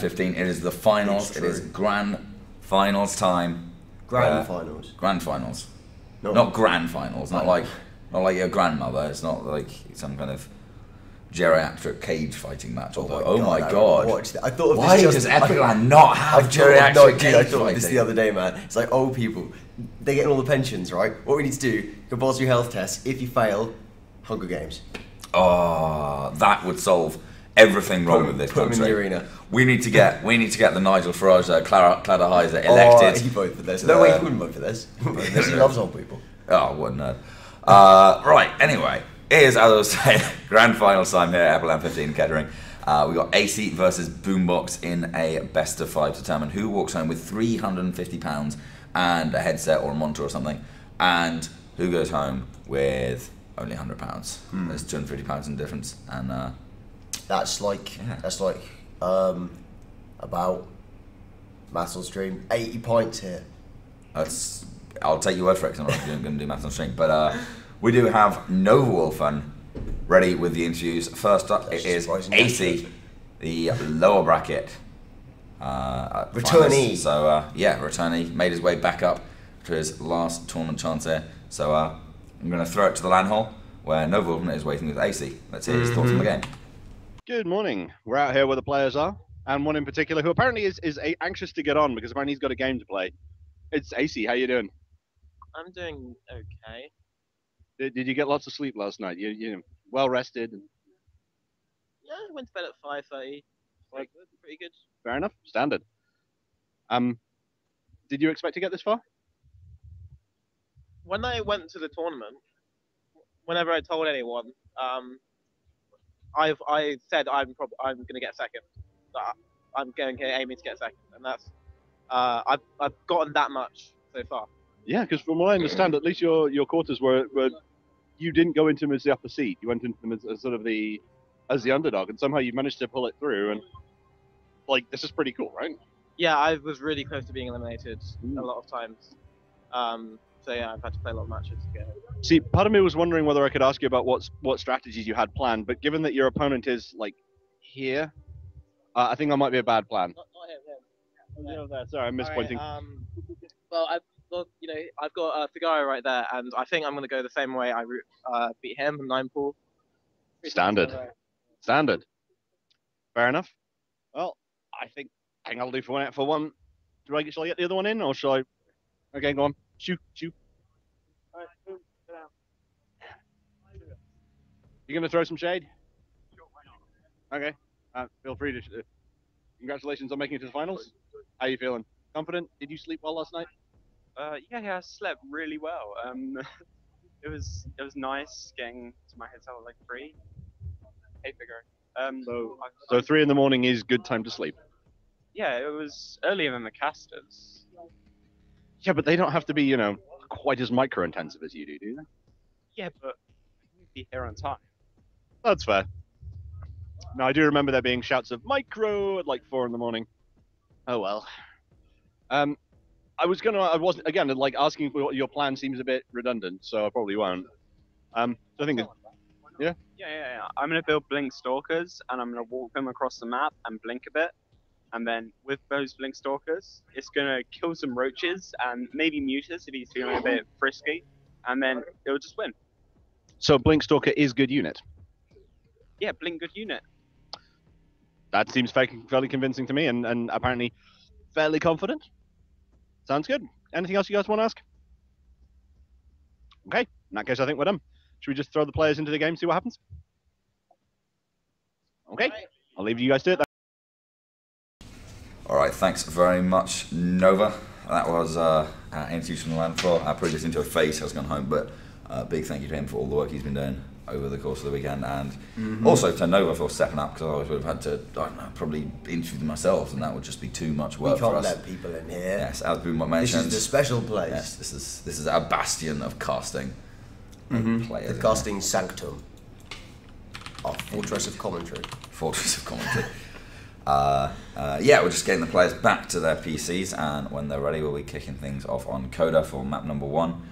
15. It is the finals. It is grand finals time. Grand finals. Grand finals. Not grand finals. Not like your grandmother. It's not like some kind of geriatric cage fighting match. Oh my god! I thought of why does Epicland not have geriatric cage I thought of this the other day, man. It's like old people. They get all the pensions, right? What we need to do: compulsory health tests. If you fail, Hunger Games. Oh, that would solve everything wrong with this country. Put them in the arena. We need to get the Nigel Farage, Clara Heiser elected. Oh, you vote for this? No way, he wouldn't vote for this. He loves old people. Oh, what a nerd. Right. Anyway, here's, as I was saying, grand final time here at Epicland 15 Kettering. We got Aicy versus Boombox in a best of 5 to determine who walks home with £350 and a headset or a monitor or something, and who goes home with only £100. There's £250 in difference, and that's like about maths on stream 80 points here. I'll take your word for it, because I'm not going to do maths on stream. But we do have Nova Wolfen ready with the interviews. First up, it is Aicy, the lower bracket returnee. So yeah, returnee, made his way back up to his last tournament chance here. So I'm going to throw it to the LAN hall where Nova Wolfen is waiting with Aicy. Let's hear his thoughts on the game. Good morning. We're out here where the players are, and one in particular who apparently is anxious to get on because apparently he's got a game to play. It's Aicy. How you doing? I'm doing okay. Did you get lots of sleep last night? You well rested? Yeah, I went to bed at 5:30. Pretty good. Fair enough. Standard. Did you expect to get this far? When I went to the tournament, whenever I told anyone, I said I'm going to get second. I'm aiming to get second, and that's I've gotten that much so far. Yeah, because from what I understand, at least your quarters were you didn't go into them as the upper seed. You went into them as sort of the underdog, and somehow you managed to pull it through. And like, this is pretty cool, right? Yeah, I was really close to being eliminated a lot of times. So yeah, I've had to play a lot of matches to get it. See, part of me was wondering whether I could ask you about what strategies you had planned, but given that your opponent is like here, I think that might be a bad plan. Not him. Yeah, there. Sorry, I'm mispointing. Right, well, I've got Figaro right there, and I think I'm going to go the same way I beat him, 9-pool. Standard. Fair enough. Well, I think I'll do for one. Shall I get the other one in, or shall I? Okay, go on. Shoot. All right, boom, get out. You gonna throw some shade? Sure, why not? Okay. Feel free to. Congratulations on making it to the finals. How are you feeling? Confident? Did you sleep well last night? Yeah, I slept really well. It was nice getting to my hotel at like 3. Hey, Figaro. So 3 in the morning is good time to sleep. Yeah, it was earlier than the casters. Yeah, but they don't have to be, quite as micro-intensive as you do they? Yeah, but you'd be here on time. That's fair. Now, I do remember there being shouts of micro at like 4 in the morning. Oh well. I wasn't, again, like asking for your plan seems a bit redundant, so I probably won't. So I think, yeah? Yeah. I'm going to build Blink Stalkers, and I'm going to walk them across the map and blink a bit. And then with those Blink Stalkers, it's going to kill some roaches and maybe Mutas if he's feeling a bit frisky. And then it'll just win. So Blink Stalker is good unit? Yeah, Blink good unit. That seems fairly convincing to me, and apparently fairly confident. Sounds good. Anything else you guys want to ask? Okay, in that case I think we're done. Should we just throw the players into the game, see what happens? Okay, I'll leave you guys to it then. Alright, thanks very much, Nova. That was interviews from the LAN floor. I probably just into a face, I was going home, but big thank you to him for all the work he's been doing over the course of the weekend, and also to Nova for stepping up, because otherwise would have had to, I don't know, probably interview them myself, and that would just be too much work for us. We can't let people in here. Yes, as Boombox mentioned. This is the special place. Yes, this is our bastion of casting. Players, the casting sanctum. Our fortress of commentary. Fortress of commentary. Yeah, we're just getting the players back to their PCs, and when they're ready, we'll be kicking things off on Coda for map number 1.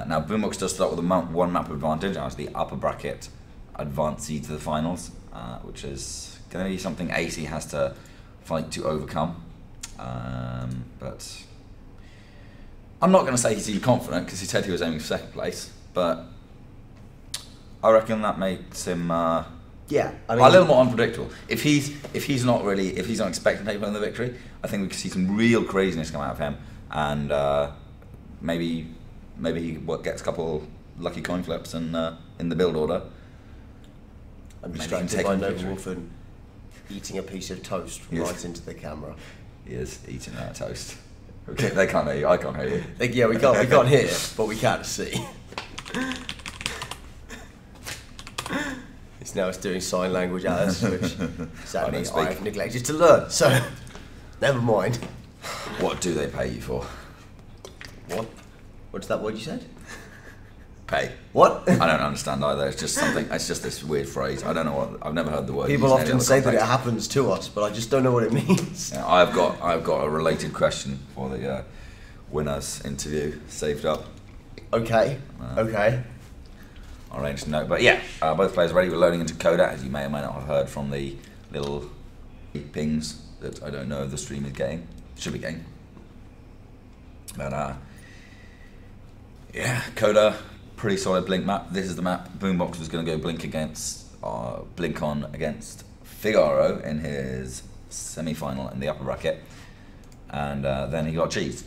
Now, Boombox does start with a one map advantage as the upper bracket advancee to the finals, which is going to be something Aicy has to fight to overcome. But I'm not going to say he seemed confident because he said he was aiming for second place. But I reckon that makes him yeah, I mean, a little more unpredictable. If he's not expecting to take the victory, I think we could see some real craziness come out of him, and maybe he gets a couple lucky coin flips and in the build order. I'm Maybe distracted take by him Noble victory. Wolfen eating a piece of toast Yes. right into the camera. He is eating that toast. Okay, they can't hear you. I can't hear you. Yeah, we can't hear, but we can see. It's doing sign language at us, which sadly speak. I've neglected to learn. So, never mind. What do they pay you for? What? What's that word you said? Pay. What? I don't understand either. It's just something. It's just this weird phrase. I don't know what. I've never heard the word. People used in any often other say that it context. happens to us, but I just don't know what it means. Yeah, I've got a related question for the winners interview saved up. Okay. Okay. I'll arrange to know. But yeah, both players ready. We're loading into Coda, as you may or may not have heard from the little pings that I don't know if the stream is getting. Should be getting. But yeah, Coda, pretty solid blink map. This is the map Boombox was going to go blink on against Figaro in his semi-final in the upper bracket, and then he got cheesed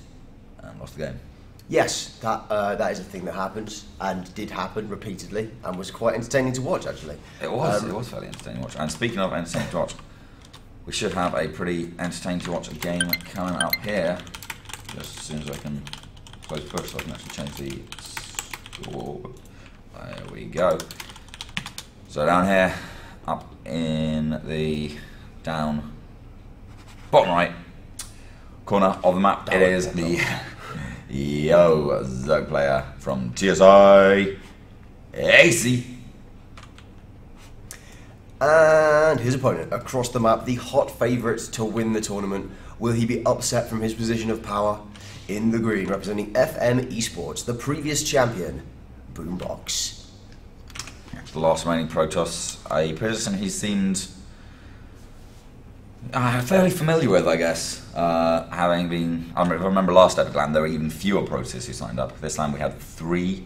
and lost the game. Yes, that is a thing that happens and did happen repeatedly and was quite entertaining to watch actually. It was fairly entertaining to watch. And speaking of entertaining to watch, we should have a pretty entertaining to watch game coming up here. Just as soon as I can close push, so I can actually change the score. There we go. So down here, up in the bottom right corner of the map, it is the Zerg player from TSI, Aicy. And his opponent across the map, the hot favourite to win the tournament. Will he be upset from his position of power? In the green, representing FM Esports, the previous champion, Boombox. The last remaining Protoss, a person he seemed fairly familiar with, I guess. Having been, I remember last Epic LAN there were even fewer Protoss who signed up. This LAN we had 3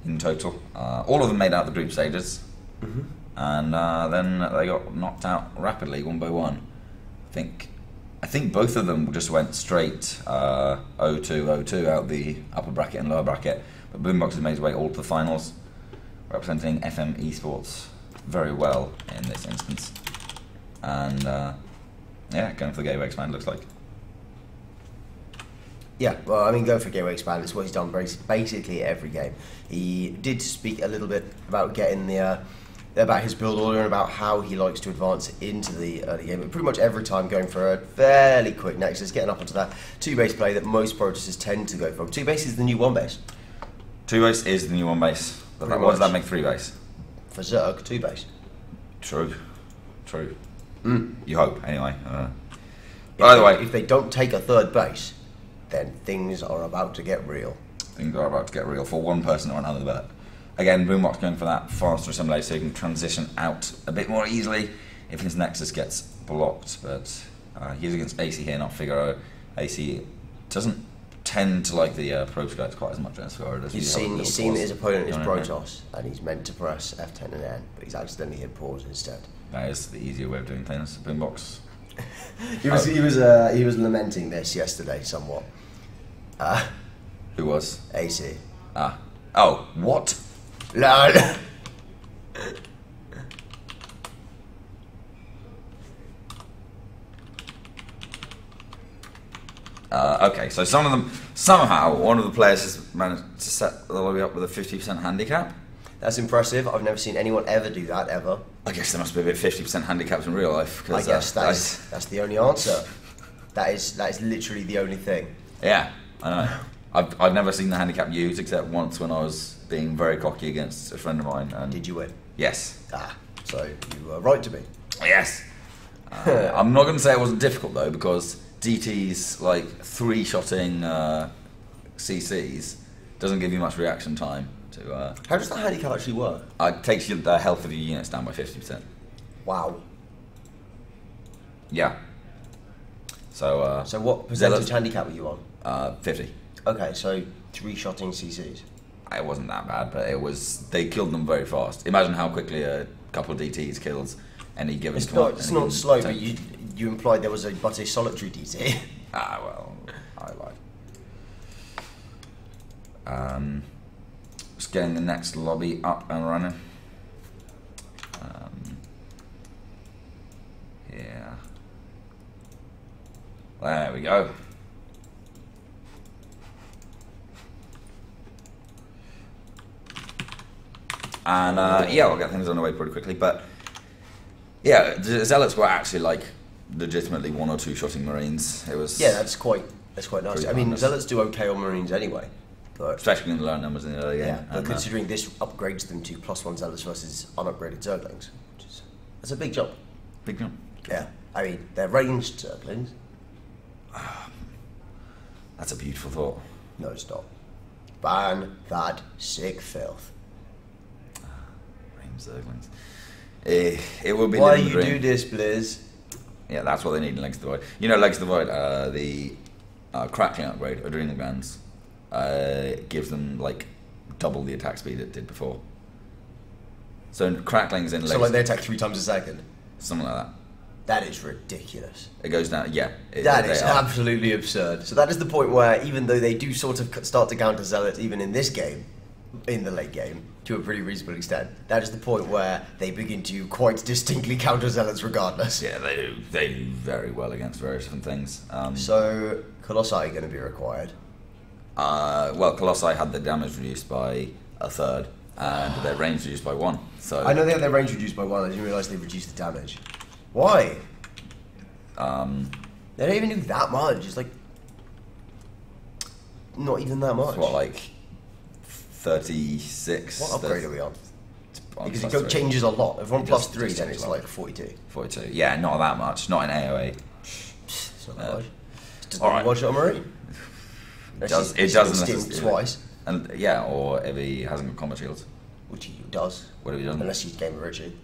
in total. All of them made out the group stages. Mm-hmm. And then they got knocked out rapidly, one by one. I think both of them just went straight 0-2 out the upper bracket and lower bracket. But Boombox has made his way all to the finals, representing FM Esports very well in this instance. And yeah, going for the gateway expand looks like. Yeah, well, I mean, go for gateway expand. It's what he's done basically every game. He did speak a little bit about getting about his build order and about how he likes to advance into the early game. But pretty much every time going for a fairly quick nexus, getting up onto that 2-base play that most Protoss tend to go for. 2-base is the new 1-base. 2-base is the new 1-base. What Pretty does that much. make 3-base? For Zerg, 2-base. True. Mm. You hope, anyway. By the way, If they don't take a 3rd base, then things are about to get real. things are about to get real for one person or another, but again, Boombox going for that faster assembly so he can transition out a bit more easily if his nexus gets blocked. But he's against Aicy here, not Figaro. Aicy doesn't tend to like the approach guides quite as much as Figaro does. He's seen that his opponent is You know what I mean? Protoss, and he's meant to press F10 and N, but he's accidentally hit pause instead. That is the easier way of doing things. Boombox. He was lamenting this yesterday somewhat. Who was? AC. Oh, what? No. Okay, so somehow one of the players has managed to set the lobby up with a 50% handicap. That's impressive. I've never seen anyone ever do that, ever. I guess there must be a bit of 50% handicaps in real life. I 'Cause, guess that's the only answer. That is literally the only thing. Yeah, I know. I've never seen the handicap used except once when I was being very cocky against a friend of mine. And Did you win? yes. So you were right to be. Yes. I'm not going to say it wasn't difficult though, because DT's like 3-shotting CCs doesn't give you much reaction time to. How does the handicap actually work? It takes the health of your units down by 50%. Wow. Yeah. So, So what percentage handicap were you on? 50. Okay, so 3-shotting CCs. It wasn't that bad, but it was. They killed them very fast. Imagine how quickly a couple of DTs kills any given. It's not slow, but you implied there was a solitary DT. Ah, well, I lied. Just getting the next lobby up and running. Yeah. There we go. And yeah, we'll get things underway pretty quickly. But yeah, the Zealots were actually like legitimately 1 or 2 shotting Marines. It was that's quite nice. I mean, Zealots do okay on Marines anyway, but especially in the low numbers in the early game. yeah. But considering this upgrades them to +1 Zealots versus unupgraded Zerglings, that's a big jump. Big jump. Yeah, I mean they're ranged Zerglings. That's a beautiful thought. No, it's not. Ban that sick filth. Zerglings. It will be. Why you do this, Blizz? Yeah, that's what they need in Legs of the Void. You know, Legs of the Void, the crackling upgrade, Adrenal Glands, gives them like double the attack speed it did before. So cracklings in Legs. So like they attack 3 times a second. Something like that. That is ridiculous. It goes down. Yeah. That is absolutely absurd. So that is the point where even though they do sort of start to counter Zealots even in this game, in the late game, to a pretty reasonable extent, that is the point where they begin to quite distinctly counter Zealots regardless. Yeah, they do. They do very well against various different things. So Colossi are going to be required. Well, Colossi had their damage reduced by 1/3 and their range reduced by 1. So I know they had their range reduced by 1. I didn't realise they reduced the damage. Why? They don't even do that much. It's like not even that much. It's what, like 36? What upgrade are we on? Because it +3. changes a lot. If we're on Just +3, then changes it's a lot. like 42. 42. Yeah, not that much. Not in AoE. It's not that much. Just All right. one shot Marine. It doesn't steal necessarily- twice, And yeah, or if he hasn't got combat shields. which he does. What have you done? Unless he's game of Richie.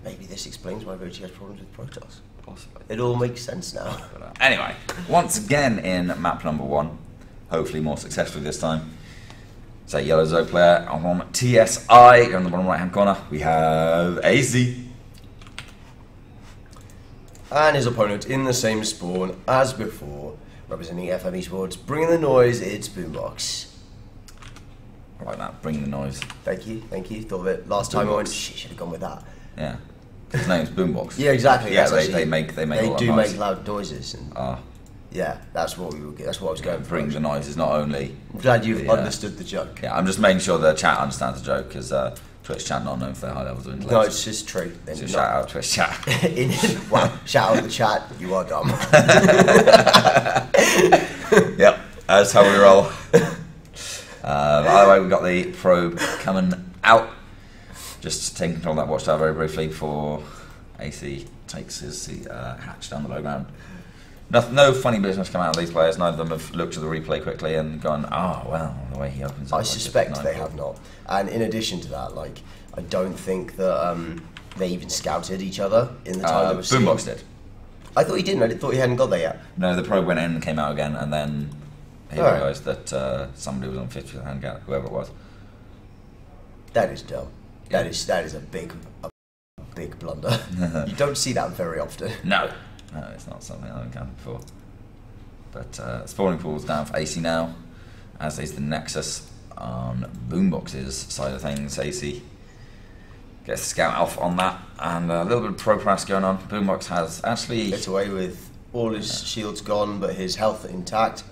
Maybe this explains why Richie has problems with Protoss. Possibly. It all makes sense now. Anyway, once again in map number 1, hopefully more successfully this time. So yellow Zerg player on TSI. On the bottom right hand corner, we have Aicy. And his opponent in the same spawn as before, representing FM Esports, bringing the noise, it's Boombox. I like that, bring the noise. Thank you. Thought of it. Last time I went, Boombox. shit, should have gone with that. Yeah. His name's Boombox. Yeah, exactly. Yeah, That's they actually- make a They lot do of noise. make loud noises, and yeah, that's what That's what I was going for. Bring the noise is not only. I'm glad you've Yeah. understood the joke. Yeah, I'm just making sure the chat understands the joke because Twitch chat not known for their high levels of intelligence. No, it's just true. Then So not- shout out Twitch chat. Wow, shout out the chat. You are dumb. Yep, that's how we roll. By the way, we've got the probe coming out. Just taking control of that watchtower very briefly before AC takes his hatch down the low ground. No funny business come out of these players. Neither of them have looked at the replay quickly and gone, oh, well, the way he opens up. I like suspect this, they have not. And in addition to that, like, I don't think that they even scouted each other in the time they were seeing. Boombox did. I thought he didn't. I thought he hadn't got there yet. No, the probe went in and came out again, and then he Alright. realised that somebody was on 50th handicap, whoever it was. That is dumb. That is a big blunder. You don't see that very often. No, it's not something I've encountered before. But spawning pool's down for AC now, as is the Nexus on Boombox's side of things. AC gets the scout off on that, and a little bit of pro press going on. Boombox has actually. Gets away with all his shields gone, but his health intact.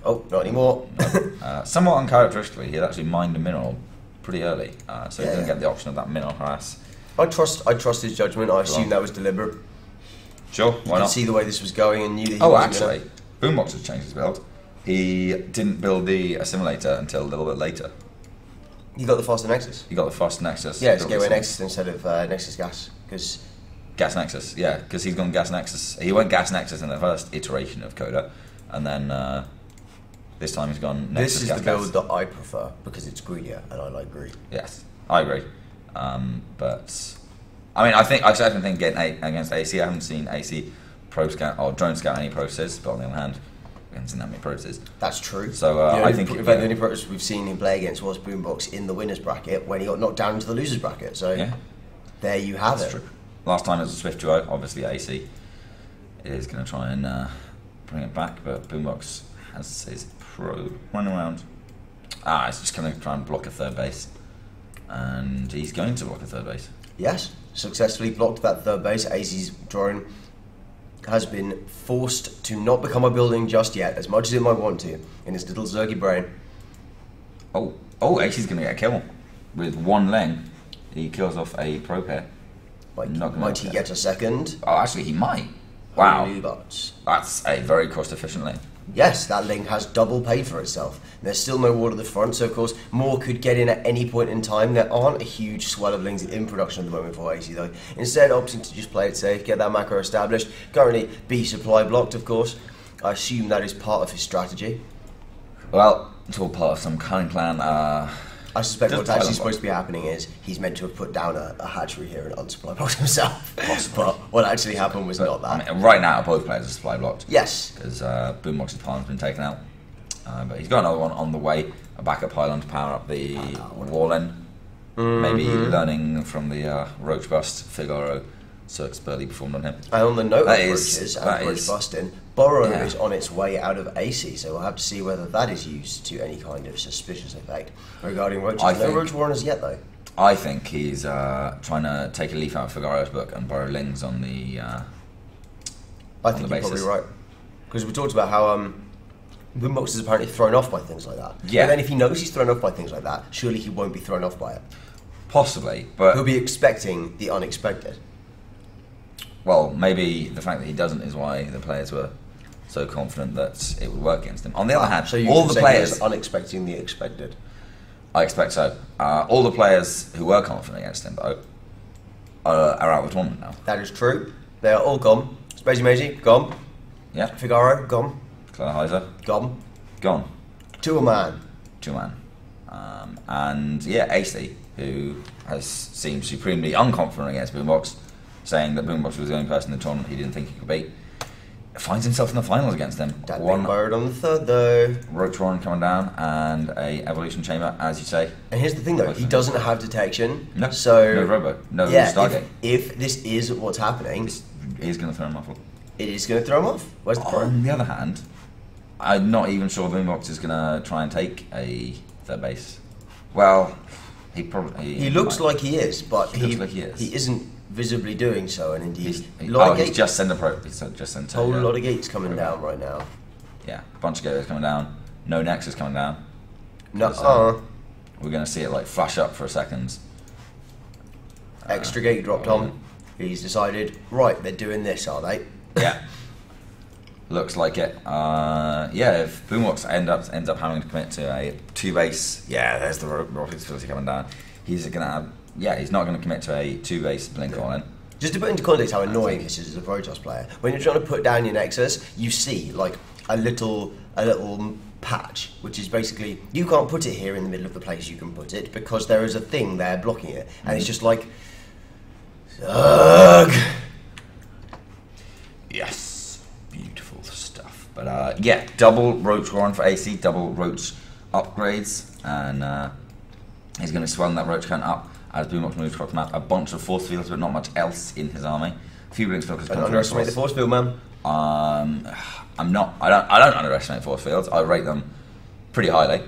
Oh, not anymore. Somewhat uncharacteristically, he had actually mined a mineral pretty early, so he Yeah, didn't yeah. get the option of that mineral harass. I trust his judgment. I assume that was deliberate. Sure, I why could not? see the way this was going and knew that he Oh, wasn't actually, Boombox has changed his build. He didn't build the assimilator until a little bit later. You got the faster Nexus. He got the fast Nexus. Yeah, it's built Gateway the Nexus instead of Nexus Gas, because Gas Nexus, yeah, because he's gone Gas Nexus. He went Gas Nexus in the first iteration of Coda, and then this time he's gone Nexus this is Gas the build Gas. that I prefer because it's greedier and I like greed. Yes, I agree. But I mean, I certainly think getting against AC, I haven't seen AC pro scout or drone scout any process, but on the other hand, we haven't seen that many processes. That's true. So I think the only process we've seen him play against was Boombox in the winners bracket when he got knocked down into the losers bracket. So there you have it. True. Last time it was a Swift duo, obviously Aicy is going to try and bring it back, but Boombox has his pro run around. It's just going to try and block a third base, and he's going to block a third base. Yes, successfully blocked that third base. Aicy's drawing has been forced to not become a building just yet, as much as it might want to, in his little Zergy brain. Oh, Aicy's going to get a kill with one lane. He kills off a pro pair. Might he get a second? Oh, actually, he might. Wow, Boombox. that's a very cost-efficient lane. Yes, that link has double paid for itself. There's still no wall at the front, so of course more could get in at any point in time. There aren't a huge swell of links in production at the moment for Aicy though. Instead, opting to just play it safe, get that macro established. Currently, B supply blocked, of course. I assume that is part of his strategy. Well, it's all part of some cunning plan. I suspect what's actually supposed to be happening is he's meant to have put down a hatchery here and unsupply blocked himself. But what actually happened was not that. I mean, right now, both players are supply blocked. Yes. Because Boombox's pylon's been taken out. But he's got another one on the way, a backup pylon to power up the wall end. Maybe learning from the Roach Bust Figaro Cirque Burley performed on him. And on the note of roaches and roach busting, Burrow is on its way out of Aicy, so we'll have to see whether that is used to any kind of suspicious effect regarding roaches. No roach warren as yet, though. I think he's trying to take a leaf out of Figaro's book and borrow Lings on the I think you're probably right. Because we talked about how Boombox is apparently thrown off by things like that. Yeah. But then if he knows he's thrown off by things like that, surely he won't be thrown off by it. Possibly, but he'll be expecting the unexpected. Well, maybe the fact that he doesn't is why the players were so confident that it would work against him. On the other hand, so all the players unexpecting the expected. I expect so. All the players who were confident against him, though, are out of the tournament now. That is true. They are all gone. Spacey Maisie, gone. Yeah. Figaro, gone. Claire Heiser, gone. Gone. To a man. And yeah, Aicy, who has seemed supremely unconfident against Boombox, saying that Boombox was the only person in the tournament he didn't think he could beat, finds himself in the finals against them. One bird on the third, though. Roach Warren coming down, and a Evolution Chamber, as you say. And here's the thing, though, he doesn't have detection. No, so no Robo, no Stargate. If this is what's happening, it is going to throw him off. It is going to throw him off. Where's the problem? On the other hand, I'm not even sure Boombox is going to try and take a third base. Well, he looks like he is, but he isn't visibly doing so, and indeed, he's just sent a pro. He's just sent a whole lot of gates coming down right now. Yeah, a bunch of gates coming down. No Nexus coming down. No. We're going to see it like flash up for a second. Extra gate dropped on. He's decided, right, they're doing this, are they? Yeah. Looks like it. If Boombox ends up having to commit to a 2-base, there's the rockets facility coming down. He's going to have. Yeah, he's not going to commit to a 2-base blink all in. Just to put into context how annoying this is as a Protoss player, when you're trying to put down your Nexus, you see like a little patch, which is basically, you can't put it here in the middle of the place you can put it, because there is a thing there blocking it. And it's just like, ugh. Yes, beautiful stuff. But double Roach Warren for Aicy, double Roach upgrades, and he's going to swell that Roach count up as Boombox moves across the map. A bunch of force fields, but not much else in his army. A few Blink Stalkers. Don't underestimate the force field, man. I'm not. I don't underestimate force fields. I rate them pretty highly.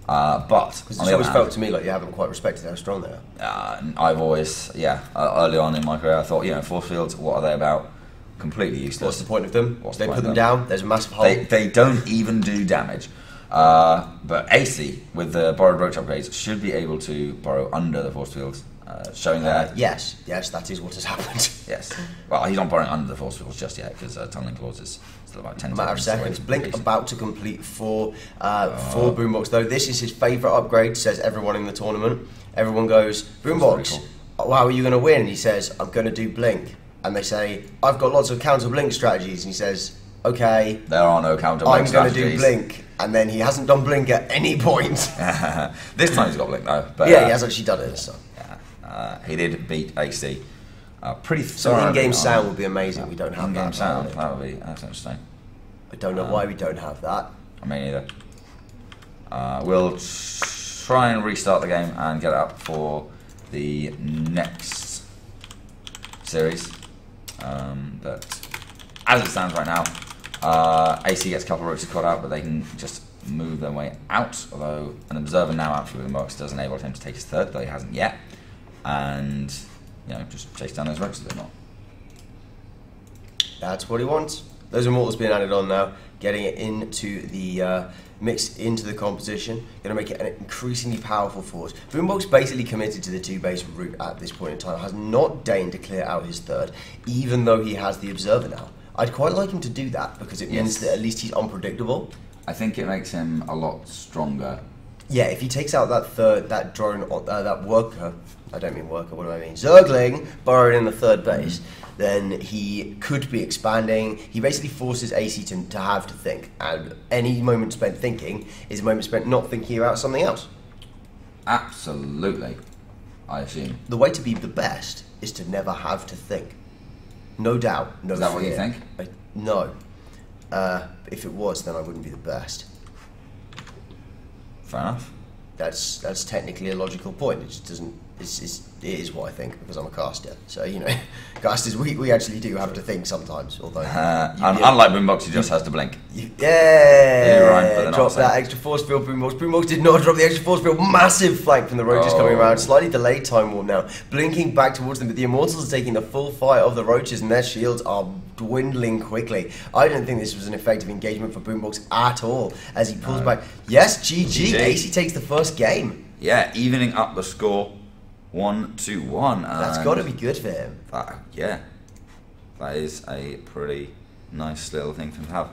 But it's always felt to me like you haven't quite respected how strong they are. I've always, early on in my career, I thought, force fields, what are they about? Completely useless. What's the point of them? They put them down. There's a massive hole. They don't even do damage. But Aicy, with the borrowed Roach upgrades, should be able to borrow under the force fields, showing that... Yes, that is what has happened. Yes. Well, he's not borrowing under the force fields just yet, because tunneling clause is still about 10 matter of seconds. Blink about to complete for Boombox, though. This is his favourite upgrade, says everyone in the tournament. Everyone goes, Boombox, cool. How are you going to win? And he says, I'm going to do Blink. And they say, I've got lots of counter Blink strategies. And he says, okay. There are no counter Blink strategies. I'm going to do Blink. And then he hasn't done Blink at any point. This time he's got Blink though. But, he has actually done it this time. He did beat Aicy. Pretty Some thoroughly in-game on sound would be amazing. We don't have in-game that. sound. apparently. That's interesting. I don't know why we don't have that. I mean, either. We'll try and restart the game and get it up for the next series. But as it stands right now, Aicy gets a couple of roaches caught out, but they can just move their way out. Although an observer now out for Boombox does enable him to take his third, though he hasn't yet. And just chase down those roaches a bit more. That's what he wants. Those immortals being added on now, getting it into the mixed into the composition, going to make it an increasingly powerful force. Boombox basically committed to the 2-base route at this point in time, has not deigned to clear out his third, even though he has the observer now. I'd quite like him to do that because it means that at least he's unpredictable. I think it makes him a lot stronger. Yeah, if he takes out that third, that drone, that worker, I don't mean worker, what do I mean? Zergling, burrowed in the third base, then he could be expanding. He basically forces Aicy to have to think, and any moment spent thinking is a moment spent not thinking about something else. Absolutely, I assume. The way to be the best is to never have to think. No doubt, no fear. Is that what you think? No. If it was, then I wouldn't be the best. Fair enough. That's technically a logical point. It just doesn't. It is what I think because I'm a caster. So casters we actually do have to think sometimes. Although unlike Boombox, he just has to blink. Yeah, drop that extra force field. Boombox did not drop the extra force field. Massive flank from the roaches coming around. Slightly delayed time warp now, blinking back towards them. But the immortals are taking the full fire of the roaches, and their shields are dwindling quickly. I don't think this was an effective engagement for Boombox at all. As he pulls back. Yes, GG. Aicy takes the first game. Yeah, evening up the score. 1-1. That's got to be good for him. Yeah, that is a pretty nice little thing for him to have.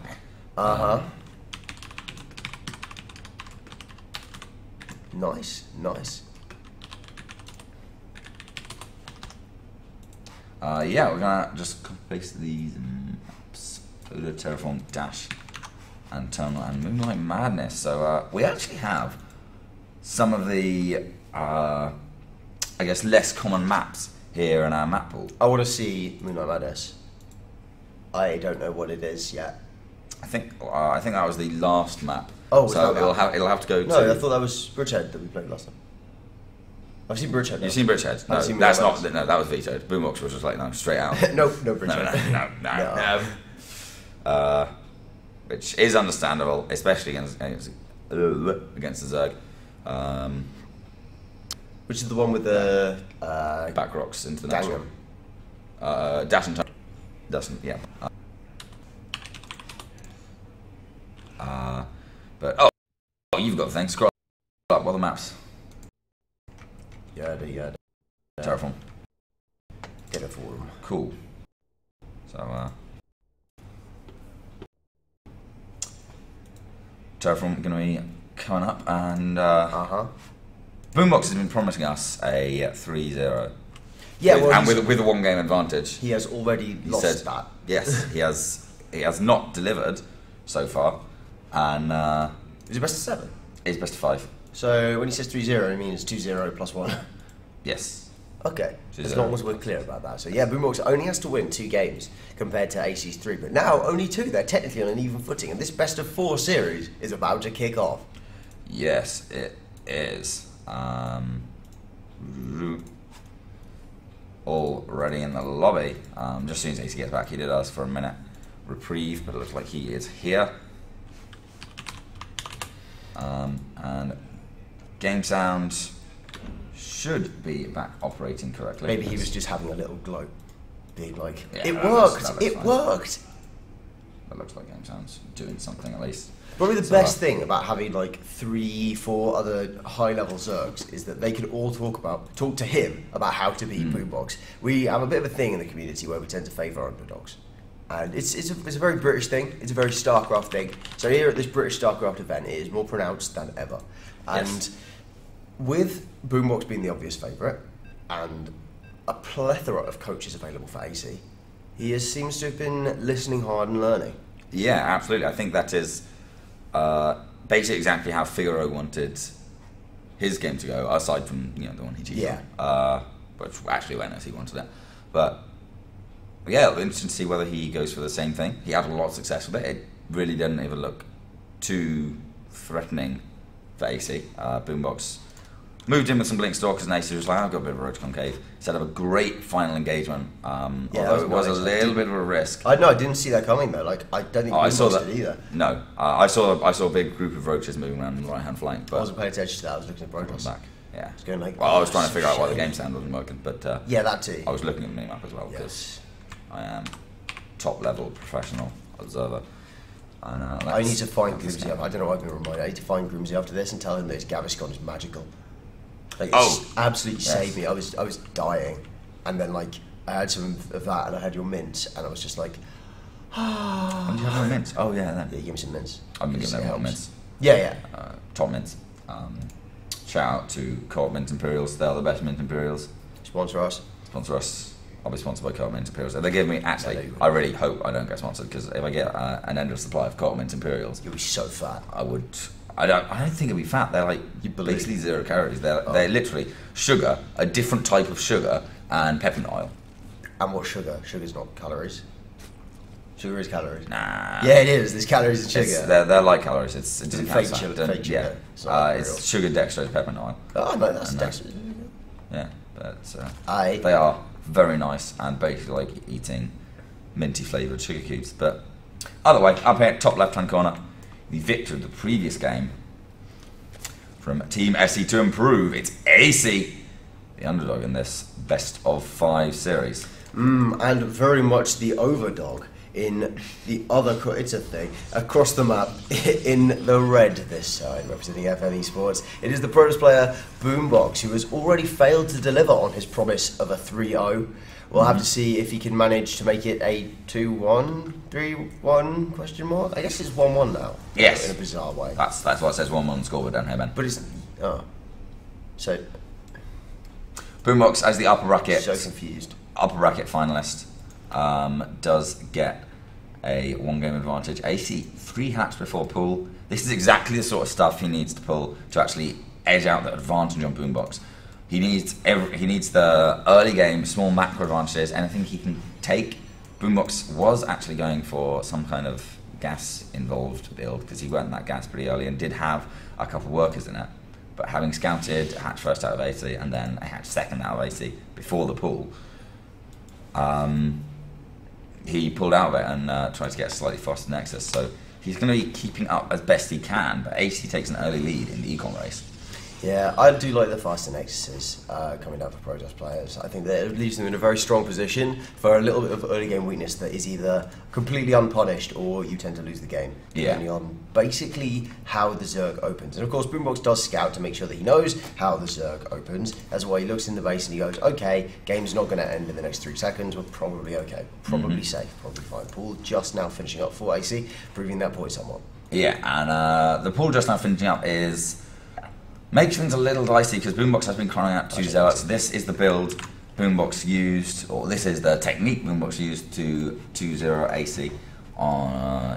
Nice. Yeah, we're gonna just copy paste these maps. Go to Terraform Dash and Terminal and Moonlight Madness. So we actually have some of the I guess less common maps here in our map pool. I want to see Moonlight Madness. I don't know what it is yet. I think that was the last map. Oh, so it'll have to go. No, I thought that was Bridgehead that we played last time. I've seen Bridgehead. You've seen Bridgehead? No, that's not. No, that was vetoed. Boombox was just like, no, straight out. no Bridgehead. No. Which is understandable, especially against the Zerg. Which is the one with the back rocks into the next one. Dash and turn. Doesn't, yeah. But you've got things. Scroll up. What are the maps? Yeah. Terraform. Terraform. Cool. So Terraform going to be coming up, and Boombox has been promising us a 3-0. Yeah, with a 1-game advantage. He has already lost that. Yes, he has not delivered so far, and is it best of 7? It's best of 5. So when he says 3-0, it means 2-0 plus 1. Yes. Okay. As long as we're clear about that. So yeah, Boombox only has to win 2 games compared to Aicy's 3, but now only 2. They're technically on an even footing, and this best of 4 series is about to kick off. Yes, it is. Already in the lobby. Just as soon as Aicy gets back, he did ask for a minute reprieve, but it looks like he is here. And game sound should be back operating correctly. Maybe he was just having a little gloat, being like, yeah, "It worked! It worked!" That looks like game sound's doing something at least. Probably the best thing about having like 3-4 other high-level Zergs is that they can all talk to him about how to beat Boombox. We have a bit of a thing in the community where we tend to favour underdogs, and it's a very British thing. It's a very StarCraft thing. So here at this British StarCraft event, it is more pronounced than ever. And with Boombox being the obvious favourite, and a plethora of coaches available for Aicy, he seems to have been listening hard and learning. Yeah, absolutely. I think that is basically exactly how Figaro wanted his game to go, aside from the one he cheated on, which actually went as he wanted it. But yeah, it'll be interesting to see whether he goes for the same thing. He had a lot of success with it. It really didn't even look too threatening for Aicy. Boombox moved in with some Blink Stalkers, and Aicy was like, I've got a bit of a Roach Concave. Set up a great final engagement, although it was a little bit of a risk. I didn't see that coming though. Like, I don't think I saw Boombox that did either. No, I saw a big group of roaches moving around in the right hand flank. But I wasn't paying attention to that. I was looking at Protoss. back. Yeah. It's going like, Well, I was trying to figure out why the game sound wasn't working, but yeah, that too. I was looking at the minimap as well because I am top level professional observer. I need to find Grimsy. I don't know why I've been reminded. I need to find Grimsy after this and tell him that his Gaviscon is magical. Like, it's absolutely saved me. I was dying, and then like I had some of that, and I had your mints, and I was just like, When did you have my mints? Oh yeah, then. yeah, give me some mints. I've been giving everyone mints. Yeah. Top mints. Shout out to Co-op Mint Imperials. They're the best Mint Imperials. Sponsor us. Sponsor us. I'll be sponsored by Co-op Mint Imperials. They give me, actually, Yeah, I really hope I don't get sponsored, because if I get an endless supply of Co-op Mint Imperials, You'll be so fat. I don't think it'd be fat. They're like basically 0 calories. They're literally sugar, a different type of sugar, and peppermint oil. And what sugar? Sugar's not calories. Sugar is calories. Nah. Yeah, it is. There's calories in sugar. They're like calories. It doesn't Fake count as sugar- fat. fake sugar. Yeah. It's not real. It's sugar, dextrose, peppermint oil. Oh no, that's And, dextrose. Yeah, but They they are very nice and basically like eating minty flavoured sugar cubes. But either way, up here, top left hand corner, the victor of the previous game from Team SE to improve. It's Aicy, the underdog in this best of 5 series. And very much the overdog in the other, it's a thing, across the map in the red this side, representing FM Esports. It is the Protoss player Boombox, who has already failed to deliver on his promise of a 3-0. We'll have to see if he can manage to make it a 2-1, 3-1, question mark? I guess it's 1-1 now. Yes. In a bizarre way. That's what it says 1-1 scoreboard down here, Ben. But it's, so Boombox as the upper bracket. so confused. Upper bracket finalist does get a 1-game advantage. Aicy 3 hats before pool. This is exactly the sort of stuff he needs to pull to actually edge out the advantage on Boombox. He needs the early game small macro advantages. Anything he can take. Boombox was actually going for some kind of gas involved build because he went that gas pretty early and did have a couple of workers in it. But having scouted a hatch first out of Aicy and then a hatch second out of Aicy before the pool, he pulled out of it and tried to get a slightly faster Nexus. So he's going to be keeping up as best he can, but Aicy takes an early lead in the econ race. Yeah, I do like the faster Nexuses coming down for Protoss players. I think that it leaves them in a very strong position for a little bit of early game weakness that is either completely unpunished or you tend to lose the game, depending on basically how the Zerg opens. And of course, Boombox does scout to make sure that he knows how the Zerg opens. That's why he looks in the base and he goes, okay, game's not going to end in the next 3 seconds, we're probably okay, probably safe, probably fine. Pool just now finishing up for Aicy, proving that point somewhat. Yeah, and the pool just now finishing up makes things a little dicey because Boombox has been crying out to Zealots. This is the build Boombox used, or this is the technique Boombox used to 2-0 Aicy.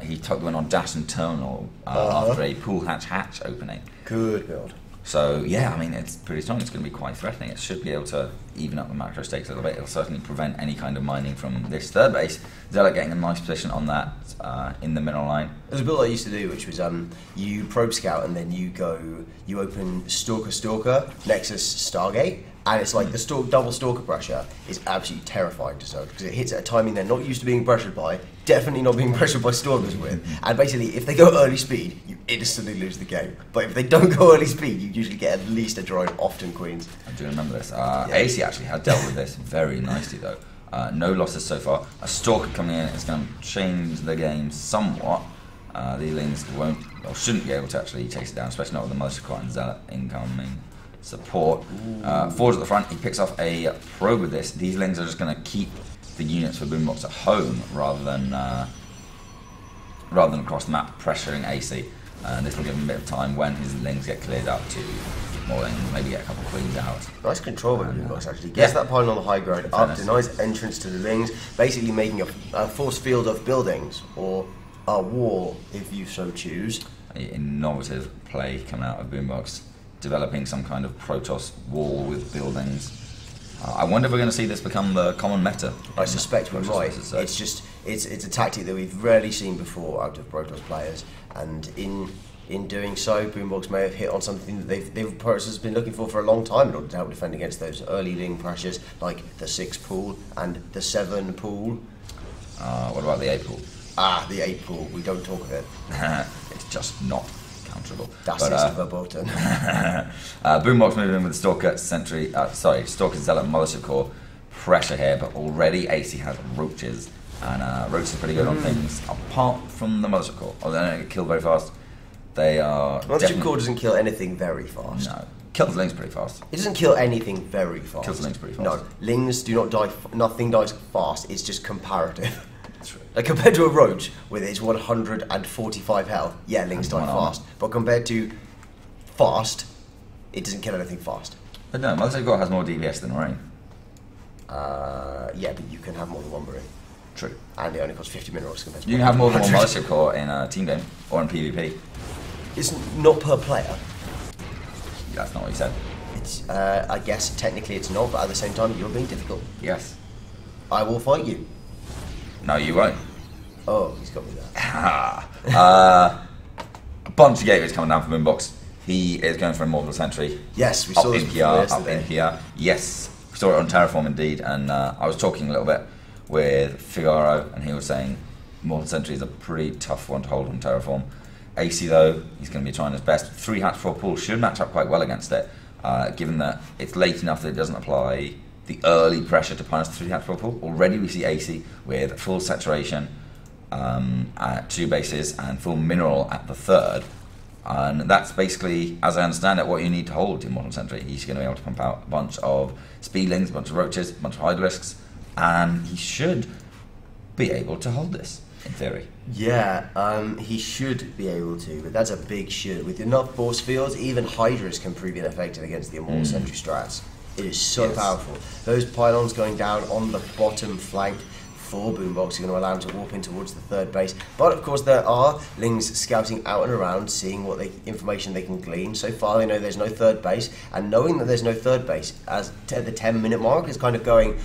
He took one on Dash and Terminal after a pool hatch opening. Good build. So yeah, I mean it's pretty strong. It's going to be quite threatening. It should be able to even up the macro stakes a little bit. It'll certainly prevent any kind of mining from this third base. Zealot getting a nice position on that in the middle line. There's a build I used to do, which was you probe scout and then you open Stalker, Nexus, Stargate, and it's like the double Stalker pressure is absolutely terrifying to Zerg because it hits at a timing they're not used to being pressured by, definitely not being pressured by Stalkers with, and basically if they go early speed, you instantly lose the game. But if they don't go early speed, you usually get at least a drone, often Queens. I do remember this. Aicy actually had dealt with this very nicely though. No losses so far. A Stalker coming in is going to change the game somewhat. The Elings shouldn't be able to actually chase it down, especially not with the most required Zealot incoming support. Forwards at the front, he picks off a probe with this. These Lings are just going to keep the units for Boombox at home rather than across the map pressuring Aicy. And this will give him a bit of time when his Lings get cleared up to more Lings, maybe get a couple of Queens out. Nice control by Boombox actually. Gets that pile on the high ground up, denies entrance to the Lings, basically making a force field of buildings, or a wall if you so choose. An innovative play coming out of Boombox, developing some kind of Protoss wall with buildings. I wonder if we're going to see this become the common meta. I suspect we might. Versus, It's just it's a tactic that we've rarely seen before out of Protoss players, and in doing so, Boombox may have hit on something that Protoss has been looking for a long time in order to help defend against those early Ling pressures, like the 6 pool and the 7 pool. What about the 8 pool? The 8 pool. We don't talk of it. It's just not counterable. Das ist verboten. Boombox moving in with Stalker, Sentry, Stalker, Zealot, Mothership Core. Pressure here, but already Aicy has Roaches, and Roaches are pretty good on things, apart from the Mothership Core. Although they don't get killed very fast. They are Mothership Core doesn't kill anything very fast. No. Kills Lings pretty fast. It doesn't kill anything very fast. Kills Lings pretty fast. No. Lings do not die, nothing dies fast, it's just comparative. That's right. Like compared to a Roach with its 145 health, yeah, Lings die fast. But compared to fast, it doesn't kill anything fast. But no, Mothership Core has more DPS than Marine. Yeah, but you can have more than one Marine. True. And it only costs 50 minerals compared to You can have more than one Mothership Core in a team game or in PvP. It's not per player. That's not what you said. It's, I guess technically it's not, but at the same time you're being difficult. Yes. I will fight you. No, you won't. Oh, he's got me there. A bunch of gateways coming down from Boombox. He is going for Immortal Sentry. Yes, we up saw in this here, before up yesterday. in here. Yes, we saw it on Terraform indeed, and I was talking a little bit with Figaro, and he was saying Immortal Sentry is a pretty tough one to hold on Terraform. Aicy though, he's going to be trying his best. 3 hats for a pool should match up quite well against it, given that it's late enough that it doesn't apply the early pressure to punish the 3 hats for a pool. Already we see Aicy with full saturation at 2 bases and full mineral at the 3rd. And that's basically, as I understand it, what you need to hold Immortal Sentry. He's going to be able to pump out a bunch of Speedlings, a bunch of Roaches, a bunch of Hydralisks, and he should be able to hold this, in theory. Yeah, he should be able to, but that's a big should. With enough force fields, even Hydras can prove ineffective against the Immortal Sentry strats. It is so powerful. Those pylons going down on the bottom flank for Boombox are going to allow him to warp in towards the 3rd base. But of course there are Lings scouting out and around, seeing what information they can glean. So far they know there's no 3rd base, and knowing that there's no 3rd base as at the 10-minute mark is kind of going,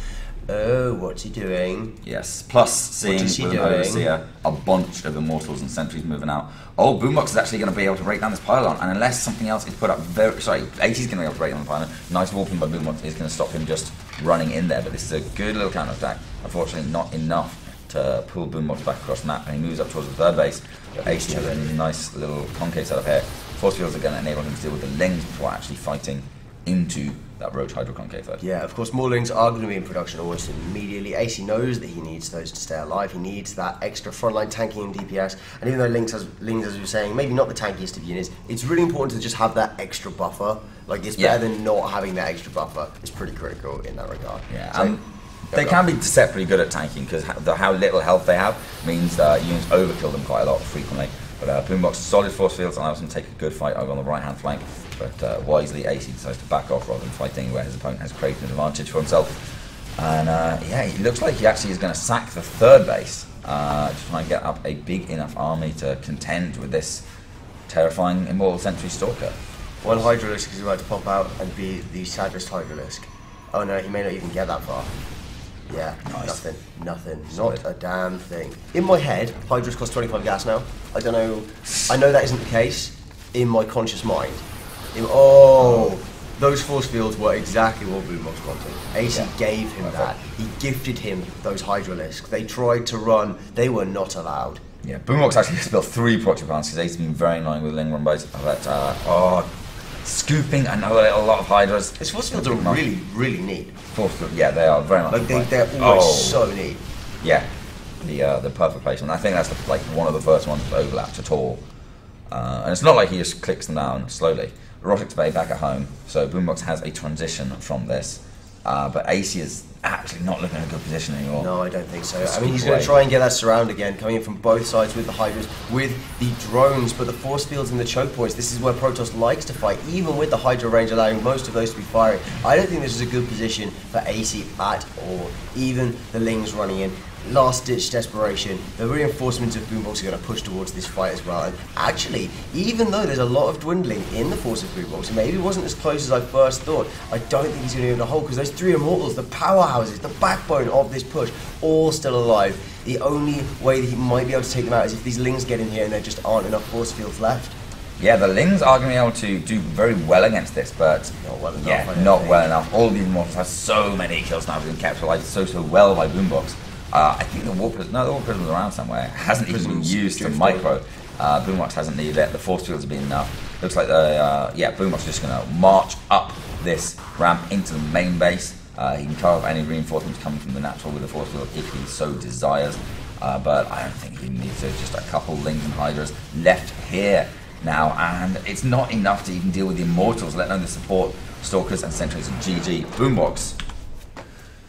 oh, what's he doing? Yes, plus seeing with an overseer a bunch of Immortals and Sentries moving out. Oh, Boombox is actually going to be able to break down this pylon, and unless something else is put up Aicy's going to be able to break down the pylon. Nice warping by Boombox is going to stop him just running in there, but this is a good little counter attack. Unfortunately, not enough to pull Boombox back across the map, and he moves up towards the 3rd base. But Aicy has a nice little concave set up here. Force fields are going to enable him to deal with the Lings before actually fighting into that Roach Hydro concave third. Yeah, of course, more Lings are going to be in production almost immediately. Aicy knows that he needs those to stay alive. He needs that extra frontline tanking and DPS. And even though Lings, as we were saying, maybe not the tankiest of units, it's really important to just have that extra buffer. Like, it's better than not having that extra buffer. It's pretty critical in that regard. Yeah, So, they can be deceptively good at tanking because how little health they have means units overkill them quite a lot frequently. But Boombox solid force fields allows them to take a good fight over on the right hand flank. But wisely, Aicy decides to back off rather than fighting where his opponent has created an advantage for himself. And yeah, it looks like he actually is going to sack the 3rd base to try and get up a big enough army to contend with this terrifying Immortal Sentry Stalker. one Hydralisk is about to pop out and be the saddest Hydralisk. Oh no, he may not even get that far. Yeah, Nice. nothing, Solid. not a damn thing. In my head, Hydras cost 25 gas now. I don't know, I know that isn't the case in my conscious mind. Those force fields were exactly what Boombox wanted. Aicy gave him that. He gifted him those Hydralisks. They tried to run, they were not allowed. Yeah, Boombox actually has built 3 proxy plants because Aicy's been very annoying with Ling run base. But scooping another lot of Hydras. His force fields are really, really neat. Yeah, they are very much. Like they're always so neat. Yeah, the perfect placement. I think that's like one of the first ones that overlapped at all. And it's not like he just clicks them down slowly. Robotics Bay back at home, so Boombox has a transition from this. But Aicy is actually not looking in a good position anymore. No, I don't think so. It's I mean, he's great. going to try and get that surround again, coming in from both sides with the Hydras, with the drones, but the force fields and the choke points. This is where Protoss likes to fight, even with the Hydra range allowing most of those to be firing. I don't think this is a good position for Aicy at all. Even the Lings running in last-ditch desperation. The reinforcements of Boombox are going to push towards this fight as well. And actually, even though there's a lot of dwindling in the force of Boombox, and maybe it wasn't as close as I first thought, I don't think he's going to be able to hold, because those 3 Immortals, the powerhouses, the backbone of this push, all still alive. The only way that he might be able to take them out is if these Lings get in here and there just aren't enough force fields left. Yeah, the Lings are going to be able to do very well against this, but not well enough. Yeah, not well enough. All these Immortals have so many kills now, been capitalized so well by Boombox. I think the Warp Prism's around somewhere. It hasn't even been used to micro. Boombox hasn't needed it. The force fields have been enough. Looks like Boombox is just going to march up this ramp into the main base. He can cut off any reinforcements coming from the natural with the force field if he so desires. But I don't think he needs to. Just a couple Lings and Hydras left here now, and it's not enough to even deal with the Immortals, let alone the support Stalkers and Sentries and GG. Boombox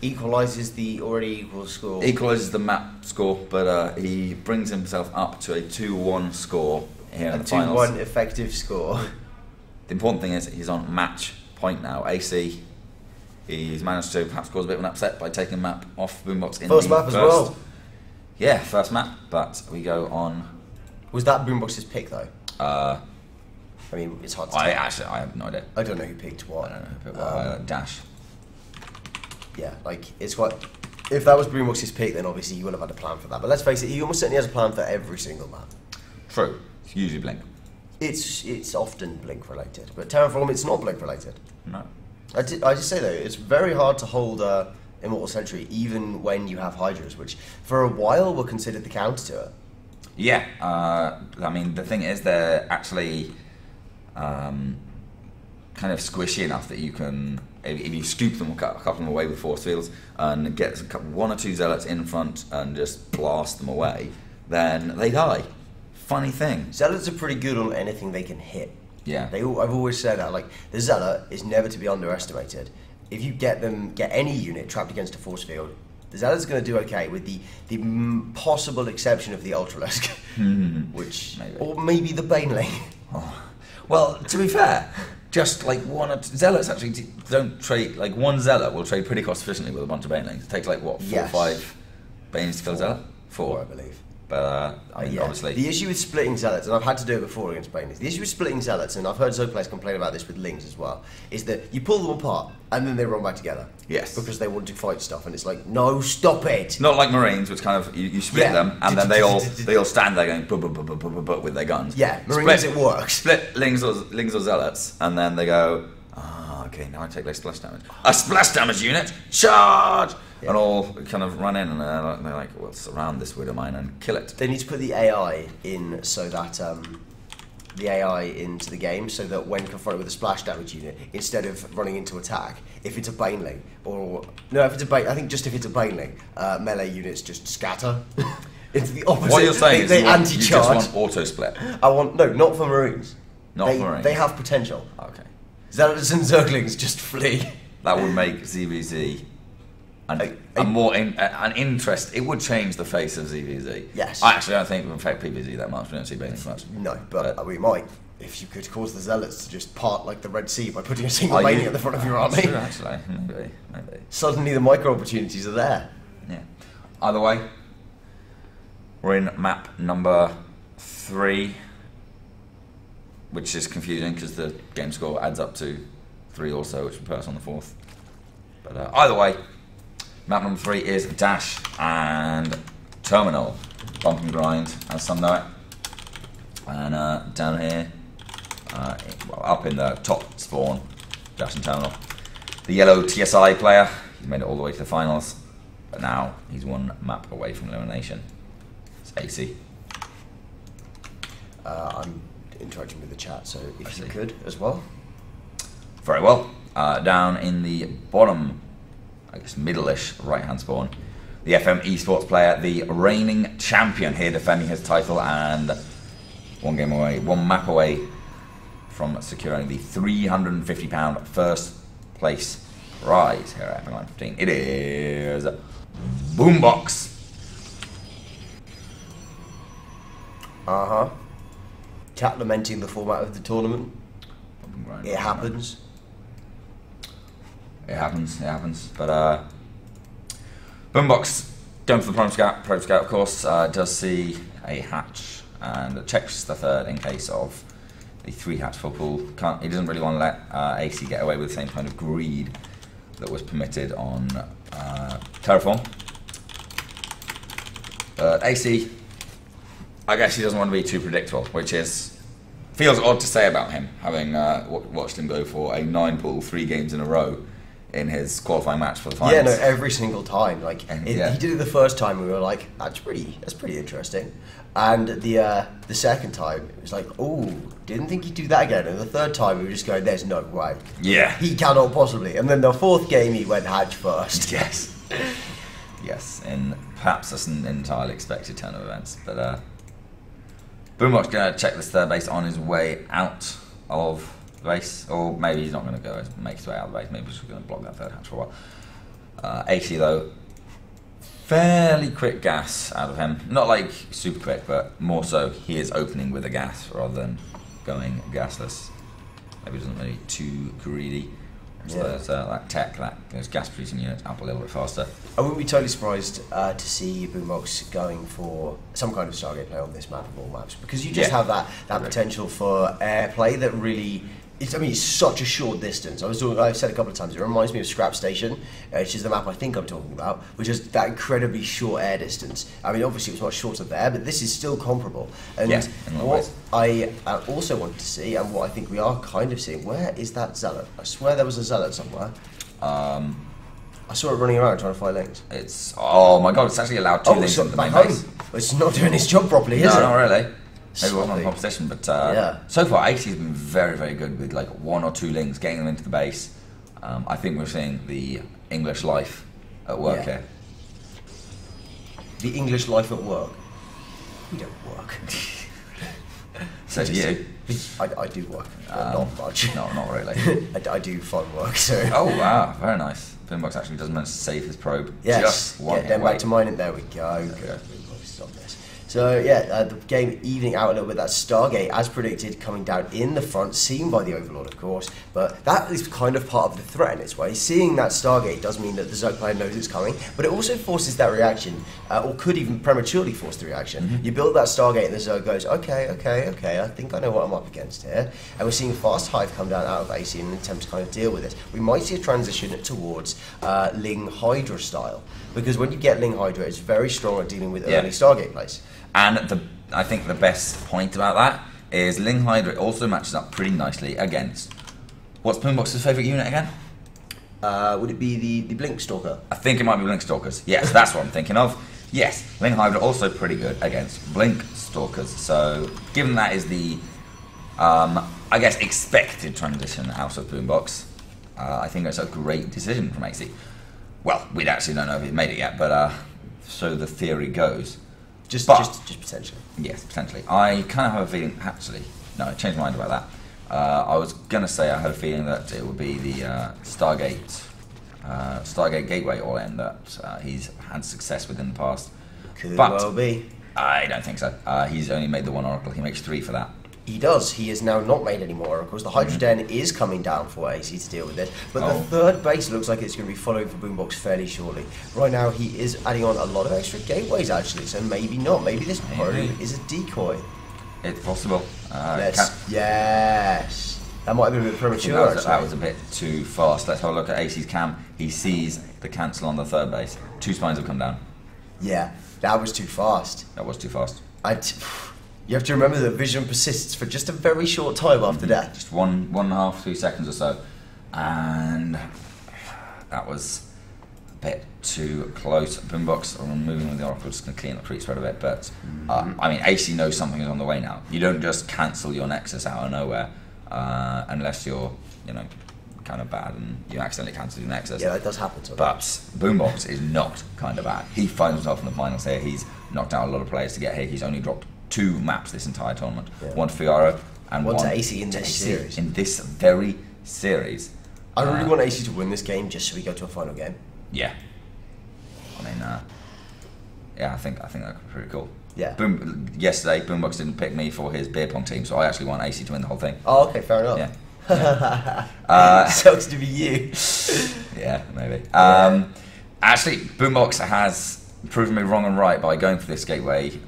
equalises the already equal score. Equalises the map score, but he brings himself up to a 2-1 score here in the finals. A 2-1 effective score. The important thing is he's on match point now. Aicy, he's managed to perhaps cause a bit of an upset by taking map off Boombox in first map as well. Yeah, first map, but we go on. Was that Boombox's pick though? I mean, it's hard to tell. I have no idea. I don't know who picked what. I don't know who picked what. Dash. Yeah, like, it's quite... If that was Boombox's pick, then obviously he wouldn't have had a plan for that. But let's face it, he almost certainly has a plan for every single map. True. It's usually Blink. It's often Blink related, but Terraform, it's not Blink related. No. I just say though, it's very hard to hold Immortal Sentry even when you have Hydras, which for a while were considered the counter to it. Yeah, I mean, the thing is they're actually kind of squishy enough that you can, if you scoop them, cut them away with force fields and get 1 or 2 Zealots in front and just blast them away, then they die. Funny thing. Zealots are pretty good on anything they can hit. Yeah. I've always said that, like, the Zealot is never to be underestimated. If you get any unit trapped against a force field, the Zealot's going to do okay, with the possible exception of the Ultralisk, which or maybe the Baneling. Oh. Well, to be fair, just like Zealots actually don't trade. Like one Zealot will trade pretty cost efficiently with a bunch of Banelings. It takes like what 4 or 5 Banelings to kill a Zealot. 4, I believe. But obviously, the issue with splitting Zealots, and I've had to do it before against Banelings, the issue with splitting Zealots, and I've heard Zoplayers complain about this with Lings as well, is that you pull them apart and then they run back together. Yes. Because they want to fight stuff, and it's like, no, stop it. Not like Marines, which kind of you split them and then they all stand there going buh, with their guns. Yeah, Marines it works. Split Lings or Zealots, and then they go, okay, now I take less splash damage. A splash damage unit, charge! Yeah. And all kind of run in and they're like, well, surround this Widow Mine and kill it. They need to put the AI in so that the AI into the game so that when confronted with a splash damage unit, instead of running into attack, if it's a Baneling I think just if it's a Baneling, melee units just scatter. It's the opposite. What you're saying is they you anti-charge. just want auto split. Not for Marines. Not for Marines. They have potential. Okay. Zealots and Zerglings just flee. That would make ZVZ an interest. It would change the face of ZVZ. Yes. I actually don't think it would affect PVZ that much. We don't see Banelings much. No, but we might. If you could cause the Zealots to just part like the Red Sea by putting a single Bane at the front of your army. True, actually. Maybe. Suddenly the micro opportunities are there. Yeah. Either way, we're in map number 3, which is confusing because the game score adds up to 3 also, which would put us on the 4th. But either way, map number 3 is Dash and Terminal. Bump and grind, as some know it. And down here, up in the top spawn, Dash and Terminal. The yellow TSI player, he's made it all the way to the finals, but now he's 1 map away from elimination. It's Aicy. I'm interacting with the chat, so if you could as well. Very well. Down in the bottom, I guess middle-ish right-hand spawn, the FM esports player, the reigning champion here defending his title and 1 map away from securing the £350 first place prize here at epic.FIFTEEN. It is Boombox. Chat lamenting the format of the tournament. It happens. It happens. But Boombox Going for the Prime Scout, of course, does see a hatch and checks the third in case of the 3 hatch full pool. He doesn't really want to let Aicy get away with the same kind of greed that was permitted on Terraform. But Aicy, I guess he doesn't want to be too predictable, which feels odd to say about him, having watched him go for a 9 pool 3 games in a row in his qualifying match for the finals. Yeah, no, every single time. Like he did it the first time, we were like, that's pretty interesting. And the second time, it was like, oh, didn't think he'd do that again. And the third time, we were just going, there's no way. Yeah. He cannot possibly. And then the 4th game, he went hatch first. Yes. Yes, in perhaps an entirely expected turn of events. But Boombox going to check this third base on his way out of the base, or maybe he's not going to go make his way out of the base. Maybe he's just going to block that third hatch for a while. Aicy though, fairly quick gas out of him. Not like super quick, but more so he is opening with a gas rather than going gasless. Maybe he doesn't really too greedy. So there's that tech, those gas producing units up a little bit faster. I wouldn't be totally surprised to see Boombox going for some kind of Stargate play on this map of all maps, because you just have that potential for airplay that really. It's such a short distance. I've said a couple of times, it reminds me of Scrap Station, which is the map I think I'm talking about, which is that incredibly short air distance. I mean, obviously it was much shorter there, but this is still comparable. And what I also want to see, and what I think we are kind of seeing, where is that Zealot? I swear there was a Zealot somewhere. I saw it running around trying to fight links. Oh my god, it's actually allowed 2 links into the main base. It's not doing its job properly, is it? No, not really. Maybe it wasn't on competition, but so far Aicy's been very, very good with like 1 or 2 links, getting them into the base. I think we're seeing the English life at work here. The English life at work? We don't work. So do you? I do work, but not much. No, not really. I do fun work, so... Oh wow, very nice. Boombox actually does manage to save his probe. Yes, just one get them back to mining. There we go. Good. Boombox is on this. So the game evening out a little bit. That Stargate, as predicted, coming down in the front, seen by the Overlord, of course. But that is kind of part of the threat in its way. Seeing that Stargate does mean that the Zerg player knows it's coming, but it also forces that reaction, or could even prematurely force the reaction. You build that Stargate and the Zerg goes, okay, I think I know what I'm up against here. And we're seeing Fast Hive come down out of Aicy in an attempt to kind of deal with this. We might see a transition towards Ling Hydra style, because when you get Ling Hydra, it's very strong at dealing with early Stargate plays. And I think the best point about that is Ling Hydra also matches up pretty nicely against, what's Boombox's favourite unit again? Would it be the Blink Stalker? I think it might be Blink Stalkers. Yes, that's what I'm thinking of. Yes, Ling Hydra also pretty good against Blink Stalkers. So given that is the, I guess, expected transition out of Boombox, I think it's a great decision from Aicy. Well, we actually don't know if he's made it yet, but so the theory goes. Just potentially. Yes, potentially. I kind of have a feeling, actually, no, I changed my mind about that. I was going to say I had a feeling that it would be the Stargate Gateway all-in that he's had success with in the past. Could well be. I don't think so. He's only made the 1 Oracle. He makes 3 for that. He does. He has now not made any more oracles. The Hydra Den is coming down for Aicy to deal with this, but the third base looks like it's going to be following for Boombox fairly shortly. Right now, he is adding on a lot of extra gateways, actually, so maybe not. Maybe this probe is a decoy. It's possible. Yes. That might have been a bit premature, that was a bit too fast. Let's have a look at Aicy's cam. He sees the cancel on the third base. 2 spines have come down. Yeah, that was too fast. That was too fast. You have to remember that vision persists for just a very short time after death. Just 1.5, 2 seconds or so. And that was a bit too close. Boombox, I'm moving with the Oracle, just going to clean the creep spread a bit. But, I mean, Aicy knows something is on the way now. You don't just cancel your Nexus out of nowhere unless you're, kind of bad and you accidentally cancel your Nexus. Yeah, that does happen sometimes. But Boombox is not kind of bad. He finds himself in the finals here. He's knocked out a lot of players to get here. He's only dropped 2 maps this entire tournament. Yeah. One to Figaro and one to Aicy in this series. In this very series. I really want Aicy to win this game just so we go to a final game. Yeah. I mean, yeah, I think that could be pretty cool. Yeah. Yesterday, Boombox didn't pick me for his beer pong team, so I actually want Aicy to win the whole thing. Oh, okay, fair enough. Yeah. Sucks to be you. Yeah, maybe. Actually, Boombox has proven me wrong and right by going for this gateway.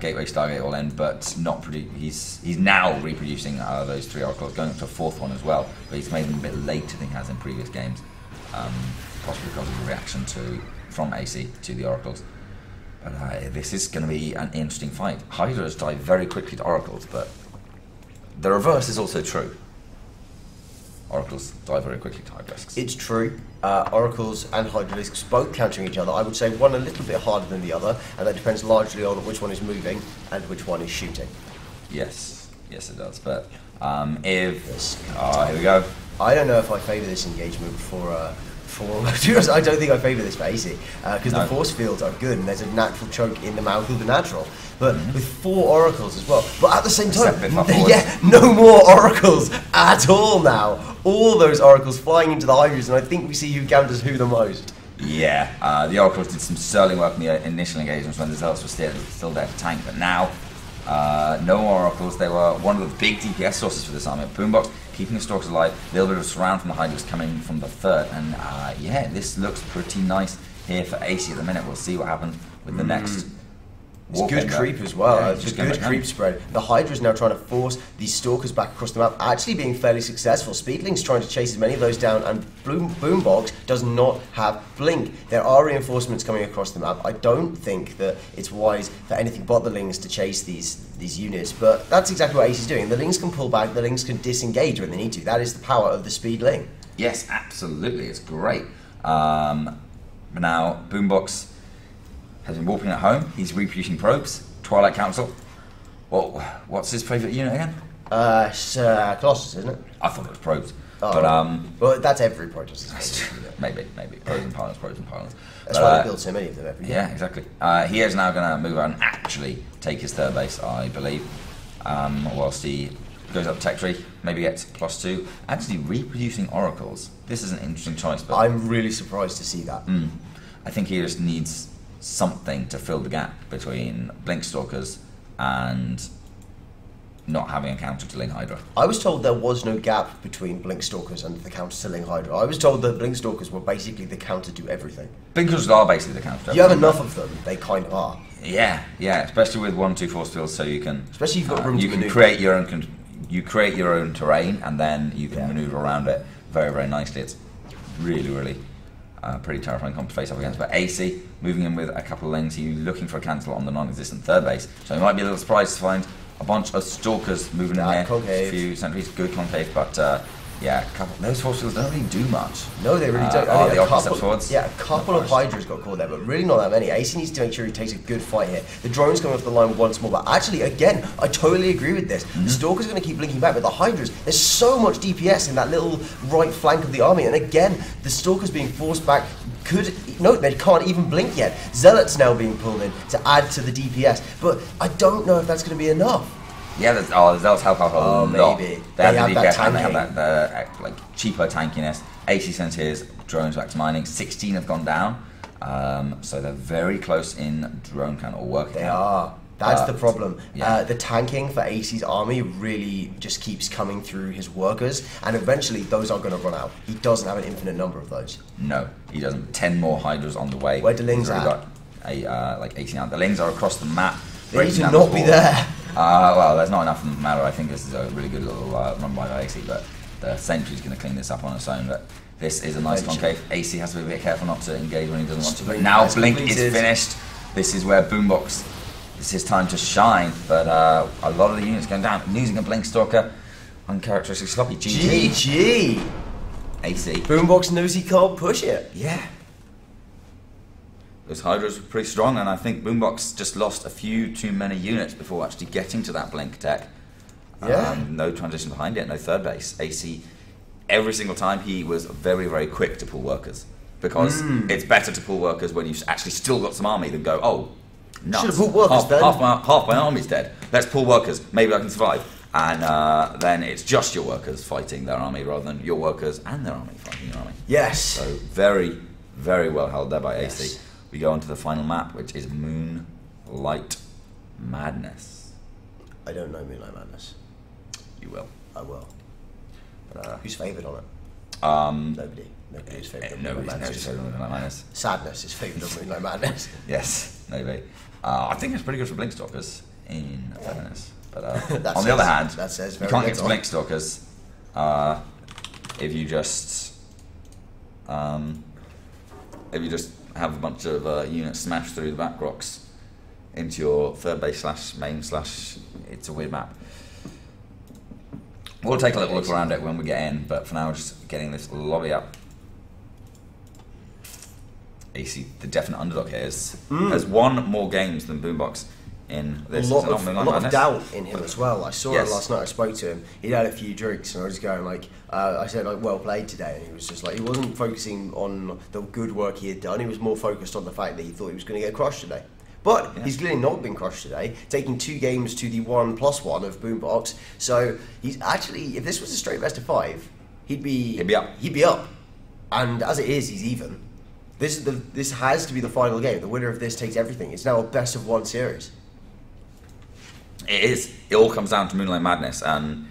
Gateway Stargate all in, but not he's now reproducing those 3 oracles, going up to a 4th one as well, but he's made them a bit later than he has in previous games, possibly because of the reaction from Aicy to the oracles. But this is going to be an interesting fight. Hydras die very quickly to oracles, but the reverse is also true. Oracles die very quickly to Hydralisks. It's true. Oracles and Hydralisks both countering each other. I would say one a little bit harder than the other, and that depends largely on which one is moving and which one is shooting. Yes, yes it does. But here we go. I don't know if I favour this engagement for I don't think I favour this for Aicy, because the force fields are good and there's a natural choke in the mouth of the natural. But with 4 oracles as well. But at the same time, no more oracles at all now. All those oracles flying into the Hydras, and I think we see who counters who the most. Yeah, the oracles did some sterling work in the initial engagements when the Zealots were still there to tank, but now no more oracles. They were one of the big DPS sources for this army. Boombox keeping the Stalkers alive, a little bit of surround from the Hydras coming from the 3rd, and yeah, this looks pretty nice here for Aicy at the minute. We'll see what happens with the next. It's good creep as well. Yeah, it's a good creep spread. The Hydra's now trying to force these Stalkers back across the map, actually being fairly successful. Speedling's trying to chase as many of those down, and Boombox does not have Blink. There are reinforcements coming across the map. I don't think that it's wise for anything but the Lings to chase these units, but that's exactly what Aicy's doing. The Lings can pull back, the Lings can disengage when they need to. That is the power of the Speedling. Yes, absolutely. It's great. But now, Boombox has been warping at home. He's reproducing probes. Twilight Council. Well, what's his favourite unit again? Colossus, isn't it? I thought it was probes. Oh, but well, that's every project. maybe probes and pylons. That's why they build so many of them every year. Yeah, exactly. He is now going to move on and actually take his 3rd base, I believe, whilst he goes up tech tree, maybe gets +2. Actually, reproducing oracles. This is an interesting choice. But I'm really surprised to see that. I think he just needs something to fill the gap between Blink Stalkers and not having a counter to Ling Hydra. I was told there was no gap between Blink Stalkers and the counter to Ling Hydra. I was told that Blink Stalkers were basically the counter to everything. Blink Stalkers are basically the counter to you have enough of them, they kind of are. Yeah, especially with 1-2 force fields, so you can... Especially if you've got room to maneuver. Create your own... You create your own terrain, and then you can maneuver around it very, very nicely. It's really, really pretty terrifying comp to face up against. But Aicy, moving in with a couple of Lings, he's looking for a cancel on the non-existent 3rd base. So he might be a little surprised to find a bunch of Stalkers moving in there. Concave. A few sentries, good concave, but yeah, those force fields don't really do much. No, they really don't. A couple of Hydras got caught there, but really not that many. Aicy needs to make sure he takes a good fight here. The drone's coming off the line once more, but actually, again, I totally agree with this. The Stalker's going to keep blinking back, but the Hydras, there's so much DPS in that little right flank of the army, and again, the Stalker's being forced back. They can't even blink yet. Zealots now being pulled in to add to the DPS, but I don't know if that's going to be enough. Yeah, the Zealots help out a lot. Maybe. They have the DPS and they have that like cheaper tankiness. Aicy sends his drones back to mining. 16 have gone down, so they're very close in drone count or work count. They are. That's the problem. Yeah. The tanking for Aicy's army really just keeps coming through his workers, and eventually those are going to run out. He doesn't have an infinite number of those. No, he doesn't. 10 more Hydras on the way. Where the Lings are? Got like 18 out. The Lings are across the map. They need to not be there. Well, there's not enough of them to matter. I think this is a really good little run by Aicy, but the Sentry's going to clean this up on its own. But this is a nice concave. Aicy has to be a bit careful not to engage when he doesn't want to. But now Blink is finished. This is where Boombox, it's his time to shine. But a lot of the units going down. Losing a Blink Stalker, uncharacteristic sloppy. GG. Aicy. Boombox knows he can't push it. Yeah. Those Hydras were pretty strong, and I think Boombox just lost a few too many units before actually getting to that Blink tech. Yeah. No transition behind it, no 3rd base. Aicy, every single time he was very, very quick to pull workers. Because it's better to pull workers when you've actually still got some army than go, oh, nuts. Should have pulled workers then. Half my army's dead. Let's pull workers, maybe I can survive. And then it's just your workers fighting their army rather than your workers and their army fighting your army. Yes. So very, very well held there by Aicy. Yes. We go on to the final map, which is Moonlight Madness. I don't know Moonlight Madness. You will. I will. Who's favoured on it? Nobody is favoured of Nobody's Moonlight favourite of Moonlight Madness. Sadness is favoured of Moonlight Madness. Yes, maybe. I think it's pretty good for Blinkstalkers, in fairness. But That on the says- other hand, that says you very can't get to little. Blinkstalkers if you just have a bunch of units smash through the back rocks into your third base / main / it's a weird map. We'll take a little look around it when we get in, but for now, we're just getting this lobby up. Aicy, the definite underdog here, has won more games than Boombox in this. A lot of doubt in him as well. I saw Yes. it last night. I spoke to him. He'd had a few drinks, and I was going like, I said like, well played today, and he was just like, he wasn't focusing on the good work he had done. He was more focused on the fact that he thought he was going to get crushed today. But he's clearly not been crushed today, taking 2 games to the 1+1 of Boombox. So he's actually, if this was a straight best of 5, he'd be up. He'd be up. And as it is, he's even. This has to be the final game. The winner of this takes everything. It's now a best of 1 series. It is. It all comes down to Moonlight Madness, and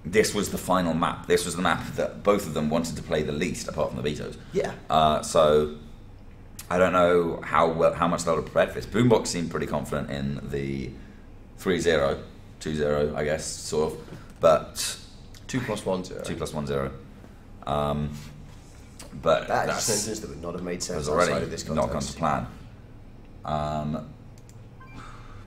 this was the final map. This was the map that both of them wanted to play the least, apart from the vetoes. Yeah. So I don't know how much they'll have prepared for this. Boombox seemed pretty confident in the 3-0, 2-0, I guess, sort of, but 2+1 0. 2+1-0. But That's a that's sentence that would not have made sense has already outside of this not gone context. to plan.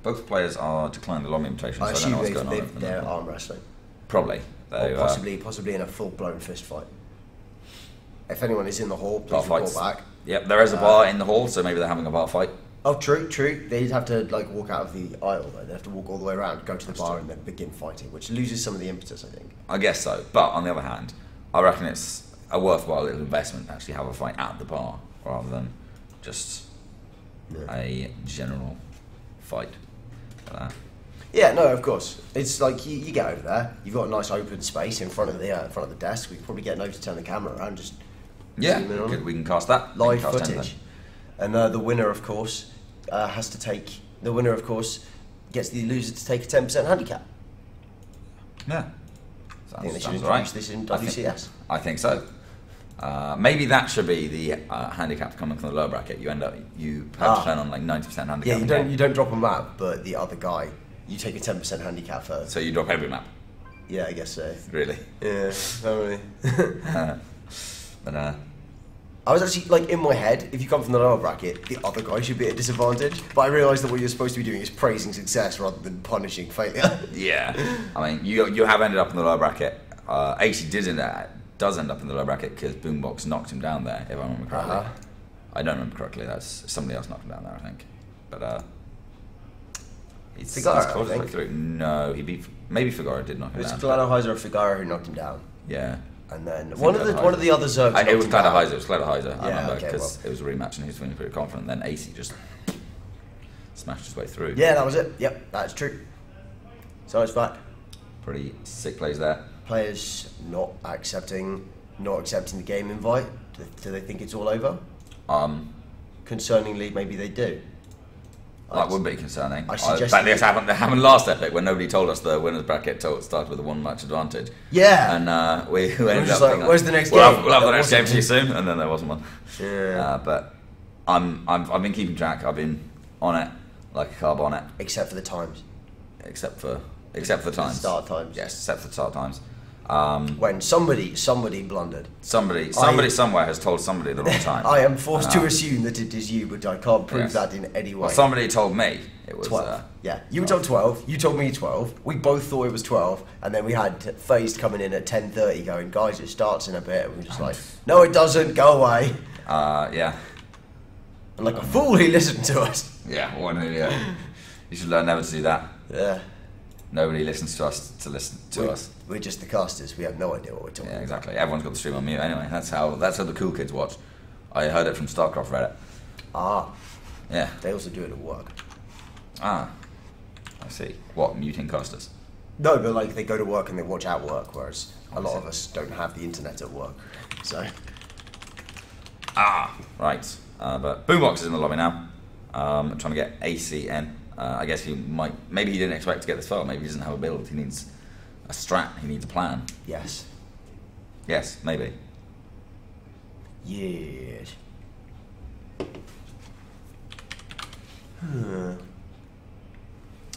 Both players are declining the lobby invitation, I so I don't know assume what's going on. they're arm wrestling. Probably. Or possibly in a full-blown fist fight. If anyone is in the hall, please bar report fights. back. Yep, there is a bar in the hall, so maybe they're having a bar fight. Oh, true. They'd have to like walk out of the aisle, though. They'd have to walk all the way around, go to the bar, and then begin fighting, which loses some of the impetus, I think. I guess so. But on the other hand, I reckon it's a worthwhile little investment to actually have a fight at the bar rather than just a general fight. Yeah, no, of course. It's like you get over there. You've got a nice open space in front of the desk. We could probably get Nova to turn the camera around, just Yeah, zoom in on it. we can cast that. Live We can cast footage. anything. And the winner, of course, has to take. The winner, of course, gets the loser to take a 10% handicap. Yeah. I think they should Sounds introduce right. this in I think- WCS. I think so. Maybe that should be the handicap coming from the lower bracket. You have to turn on like 90% handicap. Yeah, you don't drop a map, but the other guy, you take a 10% handicap first. So you drop every map, Yeah, I guess so. really. Yeah, probably. But I was actually like in my head, if you come from the lower bracket, the other guy should be at a disadvantage. But I realised that what you're supposed to be doing is praising success rather than punishing failure. yeah, I mean, you have ended up in the lower bracket. Aicy does end up in the lower bracket because Boombox knocked him down there, if I remember correctly. Uh-huh. I don't remember correctly. That's somebody else knocked him down there, I think. But he's Figaro, close I his way think. through. No, maybe Figaro did knock It him was down. Gladaheiser or Figaro who knocked him down. Yeah. And then think one of the other Zergs knocked It was him down. Gladaheiser. It was Gladaheiser. I Yeah, remember okay, because it was a rematch and he was feeling pretty confident. Then Aicy just smashed his way through. Yeah, that was it. Yep, that's true. So it's fact. Pretty sick plays there. Players not accepting the game invite. Do they think it's all over? Concerningly, maybe they do. That would be concerning. I In suggest fact, this happened last epic when nobody told us the winners bracket started with a 1 match advantage. Yeah. And we ended just up like, being where's the next we'll game? We'll have the There next game wasn't. to you soon, and then there wasn't one. Yeah. But I've been keeping track. I've been on it like a carb on it, Except for the times. except for the times. Start times. Yes, except for the start times. When somebody blundered. Somebody somewhere has told somebody the wrong time. I am forced to assume that it is you, but I can't prove Yes. that in any way. Well, somebody told me it was 12. Yeah, you were told 12. You told me 12. We both thought it was 12, and then we had Phased coming in at 10:30, going, "Guys, it starts in a bit." And we were just like, "No, it doesn't. Go away." Yeah. And like a fool, he listened to us. Yeah, what an idiot. You should learn never to do that. Yeah, Nobody listens to us to listen to us. we're just the casters. We have no idea what we're talking Yeah, about. exactly. Everyone's got the stream on mute anyway. That's how the cool kids watch. I heard it from StarCraft Reddit. Ah, Yeah. they also do it at work. Ah. I see. What, muting casters? No, but like they go to work and they watch at work, whereas a lot of us don't have the internet at work. So Right. But Boombox is in the lobby now. Trying to get Aicy in. I guess maybe he didn't expect to get this far. Maybe he doesn't have a build. He needs a strat. He needs a plan. yes, Yes, maybe. Yes.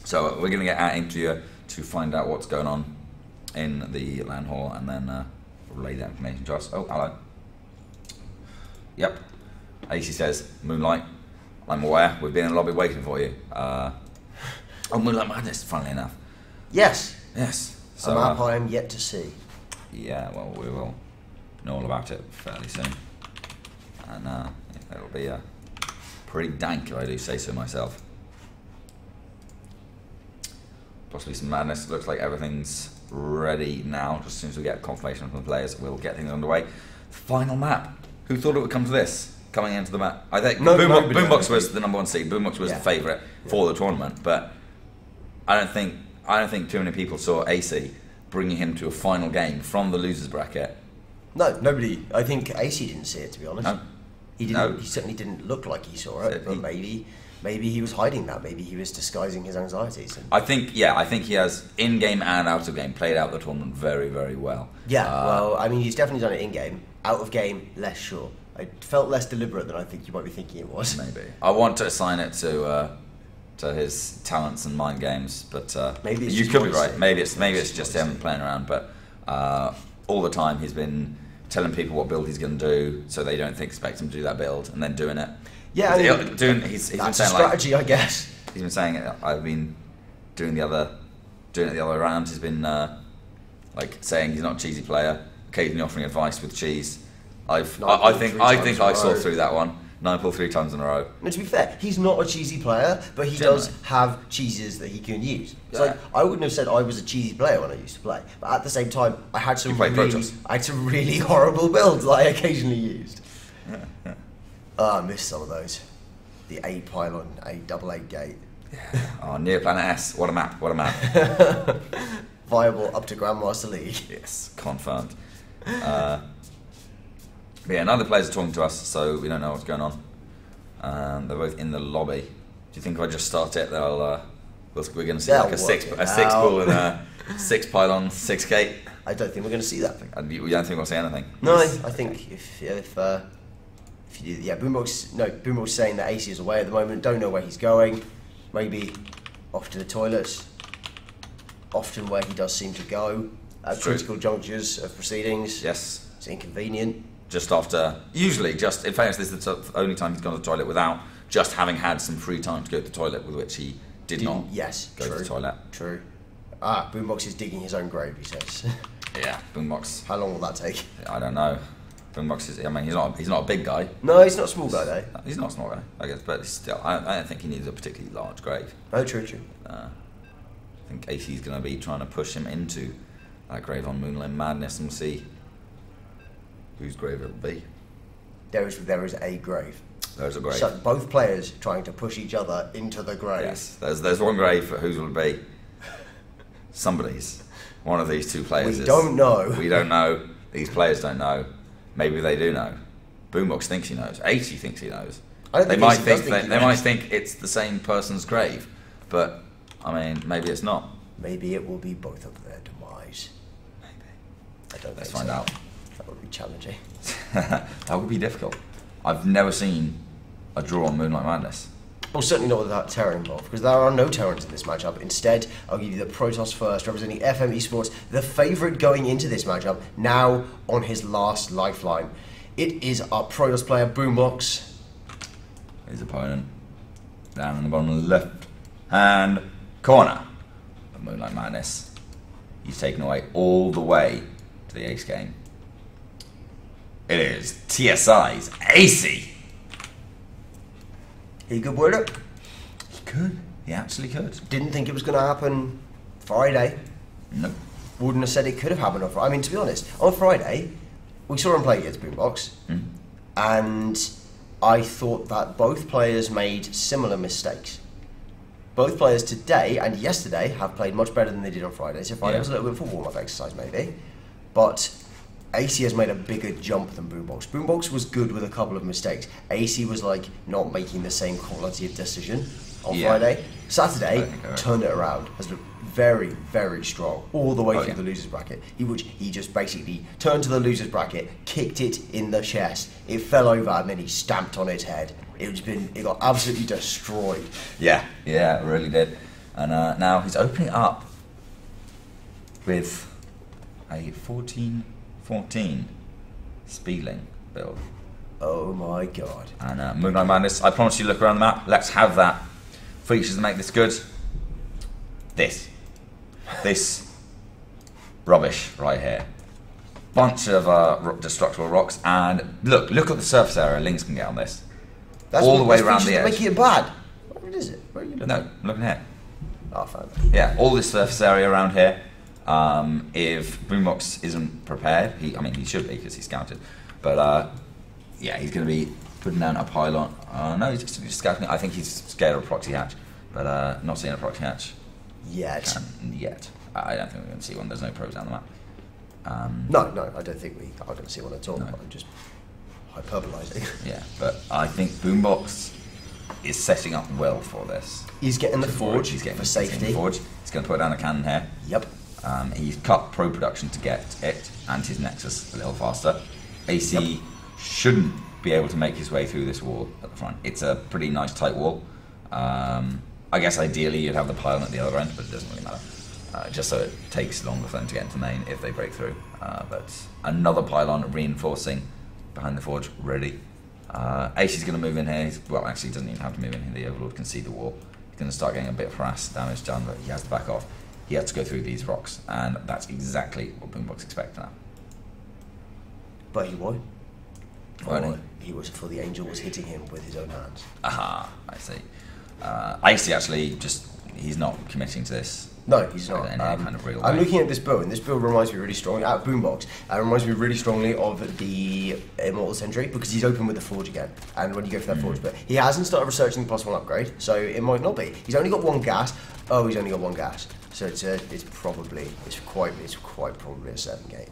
So we're going to get our interviewer to find out what's going on in the LAN hall and then relay that information to us. Oh, hello. Yep. Aicy says, Moonlight, I'm aware. We've been in the lobby waiting for you. Oh, Moonlight Madness, funnily enough. Yes. Yes. So, a map I am yet to see. Yeah, well, we will know all about it fairly soon. And it'll be pretty dank, if I do say so myself. Possibly some madness. Looks like everything's ready now. Just as soon as we get confirmation from the players, we'll get things underway. Final map. Who thought it would come to this? Coming into the map. I think Boombox was the #1 seed. Boombox was the favourite for the tournament, but I don't think too many people saw Aicy bringing him to a final game from the losers bracket. No, nobody. I think Aicy didn't see it, to be honest. No. He didn't. No. He certainly didn't look like he saw it. But maybe he was hiding that. Maybe he was disguising his anxieties. I think he has in-game and out-of-game played out the tournament very, very well. Yeah, well, I mean, he's definitely done it in-game. Out-of-game, less sure. I felt less deliberate than I think you might be thinking it was. Maybe. I want to assign it to his talents and mind games, but maybe it's you could be right. Maybe it's just him playing around, but all the time he's been telling people what build he's going to do, so they don't expect him to do that build, and then doing it. Yeah, he's that's been saying a strategy, I guess. He's been saying it. I've been doing it the other way around. He's been like saying he's not a cheesy player, occasionally offering advice with cheese. I think I saw through that one. 9-pull 3 times in a row. No, to be fair, he's not a cheesy player, but he does have cheeses that he can use. It's like, I wouldn't have said I was a cheesy player when I used to play, but at the same time, I had some really horrible builds that I occasionally used. I missed some of those. The A pylon, A88 gate. Oh, near Planet S. What a map! What a map! Viable up to Grandmaster League. Yes, confirmed. But yeah, neither players are talking to us, so we don't know what's going on. They're both in the lobby. Do you think if I just start it, we're going to see like a six pool and a 6 pylon, 6 gate? I don't think we're going to see that. You don't think we'll see anything? No, I think if you do, Boombox saying that Aicy is away at the moment, don't know where he's going, maybe off to the toilets, often where he does seem to go at critical junctures of proceedings. Yes. It's inconvenient. Just after, usually, in fairness, this is the only time he's gone to the toilet without just having had some free time to go to the toilet, with which he did not go to the toilet. True. Boombox is digging his own grave, he says. Yeah, Boombox. How long will that take? I don't know. Boombox is, I mean, he's not a big guy. No, he's not a small guy, though. No, he's not a small guy, I guess, but still, I don't think he needs a particularly large grave. Oh, true. I think Aicy's going to be trying to push him into that grave on Moonlight Madness, and we'll see whose grave it'll be. There is a grave. There's a grave. So both players trying to push each other into the grave. Yes, there's one grave, but whose will it be? Somebody's. One of these two players. We don't know. We don't know. These players don't know. Maybe they do know. Boombox thinks he knows. Aicy thinks he knows. They might think it's the same person's grave, but I mean, maybe it's not. Maybe it will be both of their demise. Maybe. Let's find out. That would be challenging. That would be difficult. I've never seen a draw on Moonlight Madness. Well, certainly not without Terran involved, because there are no Terrans in this matchup. Instead, I'll give you the Protoss first, representing FM Esports, the favourite going into this matchup, now on his last lifeline. It is our Protoss player, Boombox. His opponent, down in the bottom left hand corner of Moonlight Madness. He's taken away all the way to the ace game. It is TSI's Aicy. He could win it. He could. He actually could. Didn't think it was going to happen Friday. Nope. Wouldn't have said it could have happened on Friday. I mean, to be honest, on Friday, we saw him play against Boombox, and I thought that both players made similar mistakes. Both players today and yesterday have played much better than they did on Friday, so Friday was a little bit of a warm-up exercise maybe, but Aicy has made a bigger jump than Boombox. Boombox was good with a couple of mistakes. Aicy was like not making the same quality of decision on Friday. Saturday, turned it around. Has looked very, very strong all the way through yeah. the losers bracket. He just basically turned to the losers bracket, kicked it in the chest. It fell over, and then he stamped on its head. It got absolutely destroyed. Yeah, it really did. And now he's opening up with a 14-14 Speedling build. Oh my god. And Moon Knight Madness, I promise you, look around the map. Let's have that. Features to make this good. This rubbish right here. Bunch of destructible rocks, and look at the surface area Lynx can get on this. That's all the way around the edge. Making it bad. What is it? Where are you looking? No, I'm looking here. Oh, I found it. Yeah, all this surface area around here. If Boombox isn't prepared, he should be because he's scouted. But yeah, he's going to be putting down a pylon. No, he's just scouting. I think he's scared of a proxy hatch, but not seeing a proxy hatch yet. Yet. I don't think we're going to see one. There's no pros down the map. No, I don't think we are going to see one at all. No. I'm just hyperbolizing. Yeah, but I think Boombox is setting up well for this. He's getting the forge. He's getting for safety. the forge. He's going to put down a cannon here. Yep. He's cut pro production to get it and his Nexus a little faster. Aicy shouldn't be able to make his way through this wall at the front. It's a pretty nice tight wall. I guess ideally you'd have the pylon at the other end, but it doesn't really matter. Just so it takes longer for them to get into main if they break through. But another pylon reinforcing behind the forge, ready. Aicy's going to move in here. Well, actually, he doesn't even have to move in here. The Overlord can see the wall. He's going to start getting a bit of harass damage done, but he has to back off. He has to go through these rocks, and that's exactly what Boombox expects now. But he won't. Won't He was for the angel was hitting him with his own hands. Aha, I see. Aicy actually he's not committing to this. No, he's not. In any kind of real I'm way. looking at this build, and this build reminds me really strongly, Boombox, reminds me really strongly of the Immortal Sentry, because he's open with the Forge again, and when you go for that Forge, but he hasn't started researching the +1 upgrade, so it might not be. He's only got one gas. Oh, he's only got one gas. So it's quite probably a 7 gate.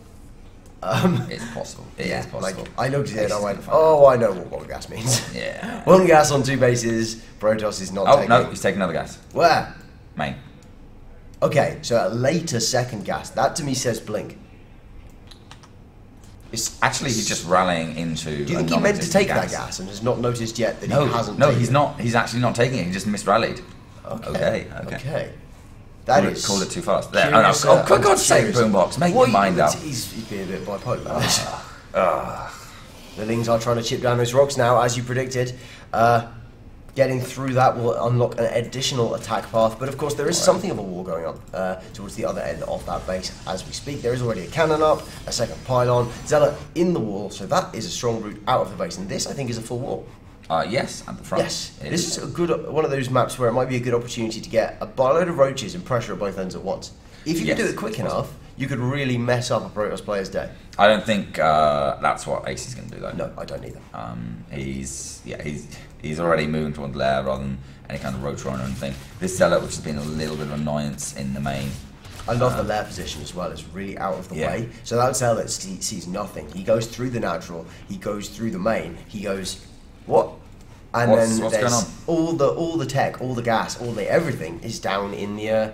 It's possible. It is possible. Like, I looked at it and I went, oh, I know what one gas means. Yeah. One gas on 2 bases, Protoss is not taking. Oh, no, he's taking another gas. Where? Main. Okay, so a later second gas. That to me says blink. Actually, he's just rallying into. Do you think he meant to take that gas and has not noticed yet that he hasn't No, taken he's it? not. He's actually not taking it. He just misrallied. Okay. That is Called it too fast. There. curious, Oh, for God's sake, Boombox, make your mind up. He's being a bit bipolar. The Lings are trying to chip down those rocks now, as you predicted. Getting through that will unlock an additional attack path, but of course there is something of a war going on towards the other end of that base as we speak. There is already a cannon up, a second pylon, Zealot in the wall, so that is a strong route out of the base, and this I think is a full wall. Yes, at the front. Yes, this is a good one of those maps where it might be a good opportunity to get a boatload of roaches and pressure at both ends at once. If you can do it quick enough, you could really mess up a Protoss player's day. I don't think that's what Aicy's going to do though. No, I don't either. He's already moving towards lair rather than any kind of roach run or anything. This Zealot, which has been a little bit of annoyance in the main. I love the lair position as well. It's really out of the way. So that Zealot sees nothing. He goes through the natural. He goes through the main. He goes, what? And what's then going on? all the tech, all the gas, everything is down in the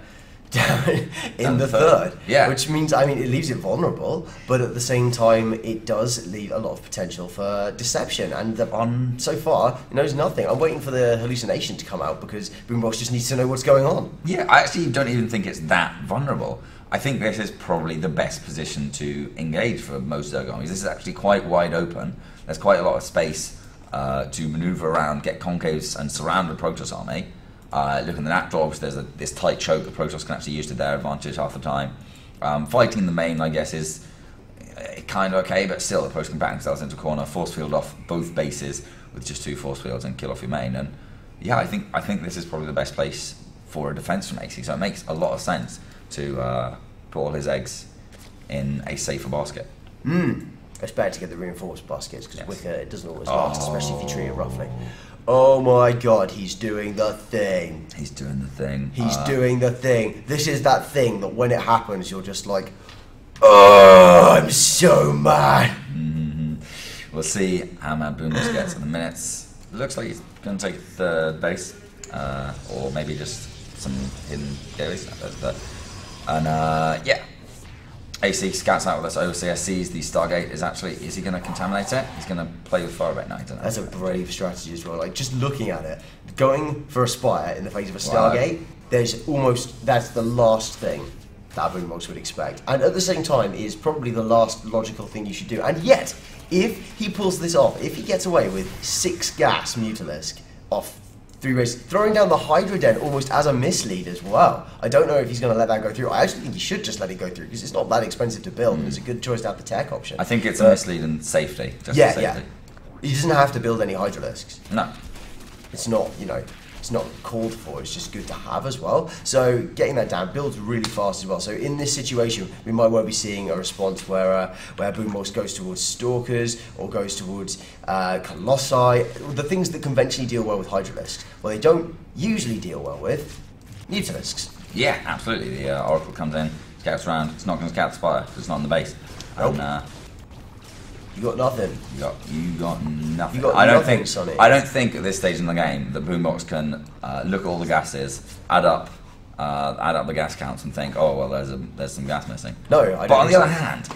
the third. Yeah. Which means, it leaves it vulnerable, but at the same time, it does leave a lot of potential for deception. And so far, it knows nothing. I'm waiting for the hallucination to come out because Boombox just needs to know what's going on. Yeah, I actually don't even think it's that vulnerable. I think this is probably the best position to engage for most Zerg armies. This is actually quite wide open. There's quite a lot of space to maneuver around, get concaves and surround the Protoss army. Look in the nat drops, there's this tight choke that Protoss can actually use to their advantage half the time. Fighting in the main, I guess, is kind of okay, but still the Protoss can back themselves into a corner, force field off both bases with just 2 force fields and kill off your main. And yeah, I think this is probably the best place for a defense from Aicy. So it makes a lot of sense to put all his eggs in a safer basket. It's better to get the reinforced baskets because Wicker, it doesn't always last, especially if you treat it roughly. Oh my god, he's doing the thing. He's doing the thing. He's doing the thing. This is that thing that when it happens, you're just like, oh, I'm so mad. We'll see how mad Boombox gets in the minutes. Looks like he's going to take third base, or maybe just some hidden areas. And yeah, Aicy scouts out with this overseer, sees the Stargate is he going to contaminate it? He's going to play with fire right now. I don't know. That's a brave strategy as well. Like, just looking at it, going for a spire in the face of a Stargate, that's the last thing that Boombox would expect. And at the same time, it is probably the last logical thing you should do. And yet, if he pulls this off, if he gets away with 6 gas Mutalisk off 3 races, throwing down the Hydra Den almost as a mislead as well. I don't know if he's going to let that go through. I actually think he should just let it go through because it's not that expensive to build. And it's a good choice to have the tech option. I think it's a mislead and safety. Just yeah, safety. yeah. He doesn't have to build any Hydralisks. No. It's not, it's not called for, it's just good to have as well. So getting that down builds really fast as well. So in this situation, we might well be seeing a response where Boombox goes towards Stalkers or goes towards Colossi, the things that conventionally deal well with Hydralisks. Well, they don't usually deal well with Mutalisks. Yeah, absolutely. The Oracle comes in, scouts around. It's not going to scout the spire because it's not in the base. Nope. And, you got nothing. You got nothing. You got I don't nothing, think. Sonny. I don't think at this stage in the game that Boombox can look at all the gases, add up the gas counts, and think, oh well, there's some gas missing. No, I don't. But on the think other hand,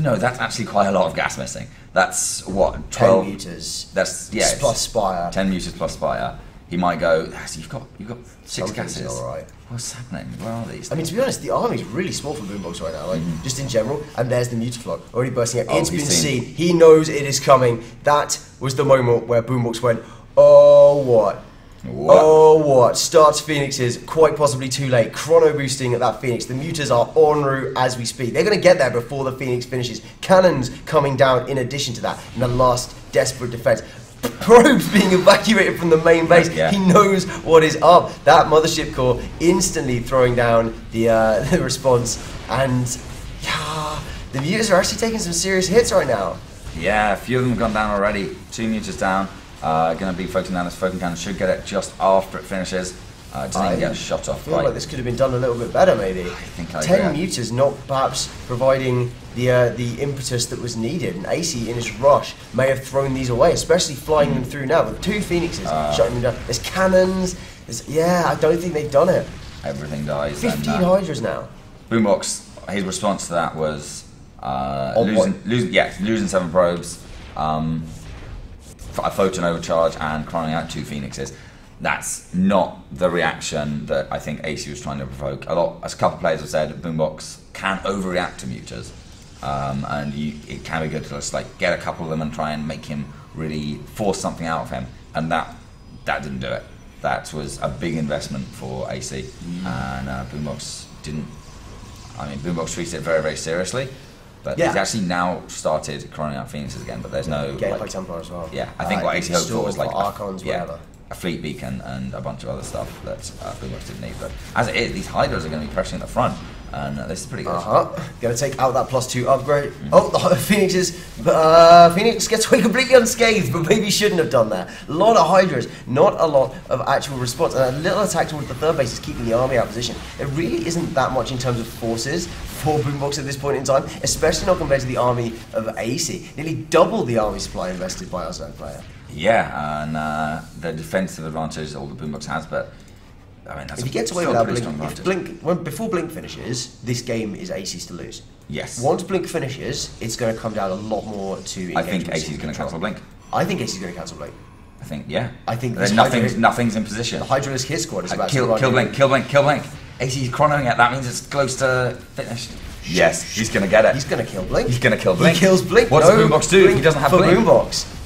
no, that's actually quite a lot of gas missing. That's what 12 meters. That's plus spire. 10 meters plus spire. He might go. So you've got 6 Something's gases. all right. What's happening? Where are these? I mean, to be honest, the army's really small for Boombox right now, like, just in general. And there's the Mutaflog already bursting out. Oh, It's been seen. He knows it is coming. That was the moment where Boombox went, oh, what? Oh, what? Starts Phoenixes, quite possibly too late. Chrono boosting at that Phoenix. The Mutas are en route as we speak. They're going to get there before the Phoenix finishes. Cannons coming down in addition to that. In the last desperate defense. Probes being evacuated from the main base. Yeah. He knows what is up. That mothership core instantly throwing down the response, and yeah, the Mutas are actually taking some serious hits right now. Yeah, a few of them have gone down already. 2 Mutas down. Going to be focusing down. This Photon Cannon should get it just after it finishes. Doesn't even get shot off. I feel like this could have been done a little bit better, maybe. I think I 10 agree. Mutas not perhaps providing the impetus that was needed, and Aicy in his rush may have thrown these away, especially flying them through now with 2 Phoenixes shutting them down. There's cannons. I don't think they've done it. Everything dies. 15 Hydras now. Boombox, his response to that was losing 7 probes, a Photon overcharge, and crying out 2 Phoenixes. That's not the reaction that I think Aicy was trying to provoke. As a couple of players have said, Boombox can overreact to Mutas, and it can be good to just like get a couple of them and try and make him really force something out of him, and that didn't do it. That was a big investment for Aicy, and Boombox didn't. I mean, Boombox treated it very, very seriously, but he's actually now started crying out Phoenixes again. But there's no Gameplay Templar as well. Yeah, I think what Aicy hoped for was like Archons, whatever. A fleet beacon and a bunch of other stuff that Boombox didn't need. But as it is, these Hydras are going to be pressuring at the front, and this is pretty good. Going to take out that +2 upgrade. Oh, the Phoenixes. Phoenix gets away completely unscathed, but maybe shouldn't have done that. A lot of Hydras, not a lot of actual response, and a little attack towards the 3rd base is keeping the army out of position. There really isn't that much in terms of forces for Boombox at this point in time, especially not compared to the army of Aicy. Nearly double the army supply invested by our zone player. Yeah, and the defensive advantage all the Boombox has, but I mean, that's if he gets away without Blink, before Blink finishes, this game is Aicy's to lose. Yes. Once Blink finishes, it's going to come down a lot more to. I think Aicy's going to cancel Blink. I think Aicy's going to cancel Blink. I think, yeah. I think nothing's in position. The Hydralisk hit squad is about to kill Blink. Aicy's chronoing it. That means it's close to finish. Yes, he's going to get it. He's going to kill Blink. He's going to kill Blink. He kills Blink. What does Boombox do if he doesn't have for Blink? Boombox?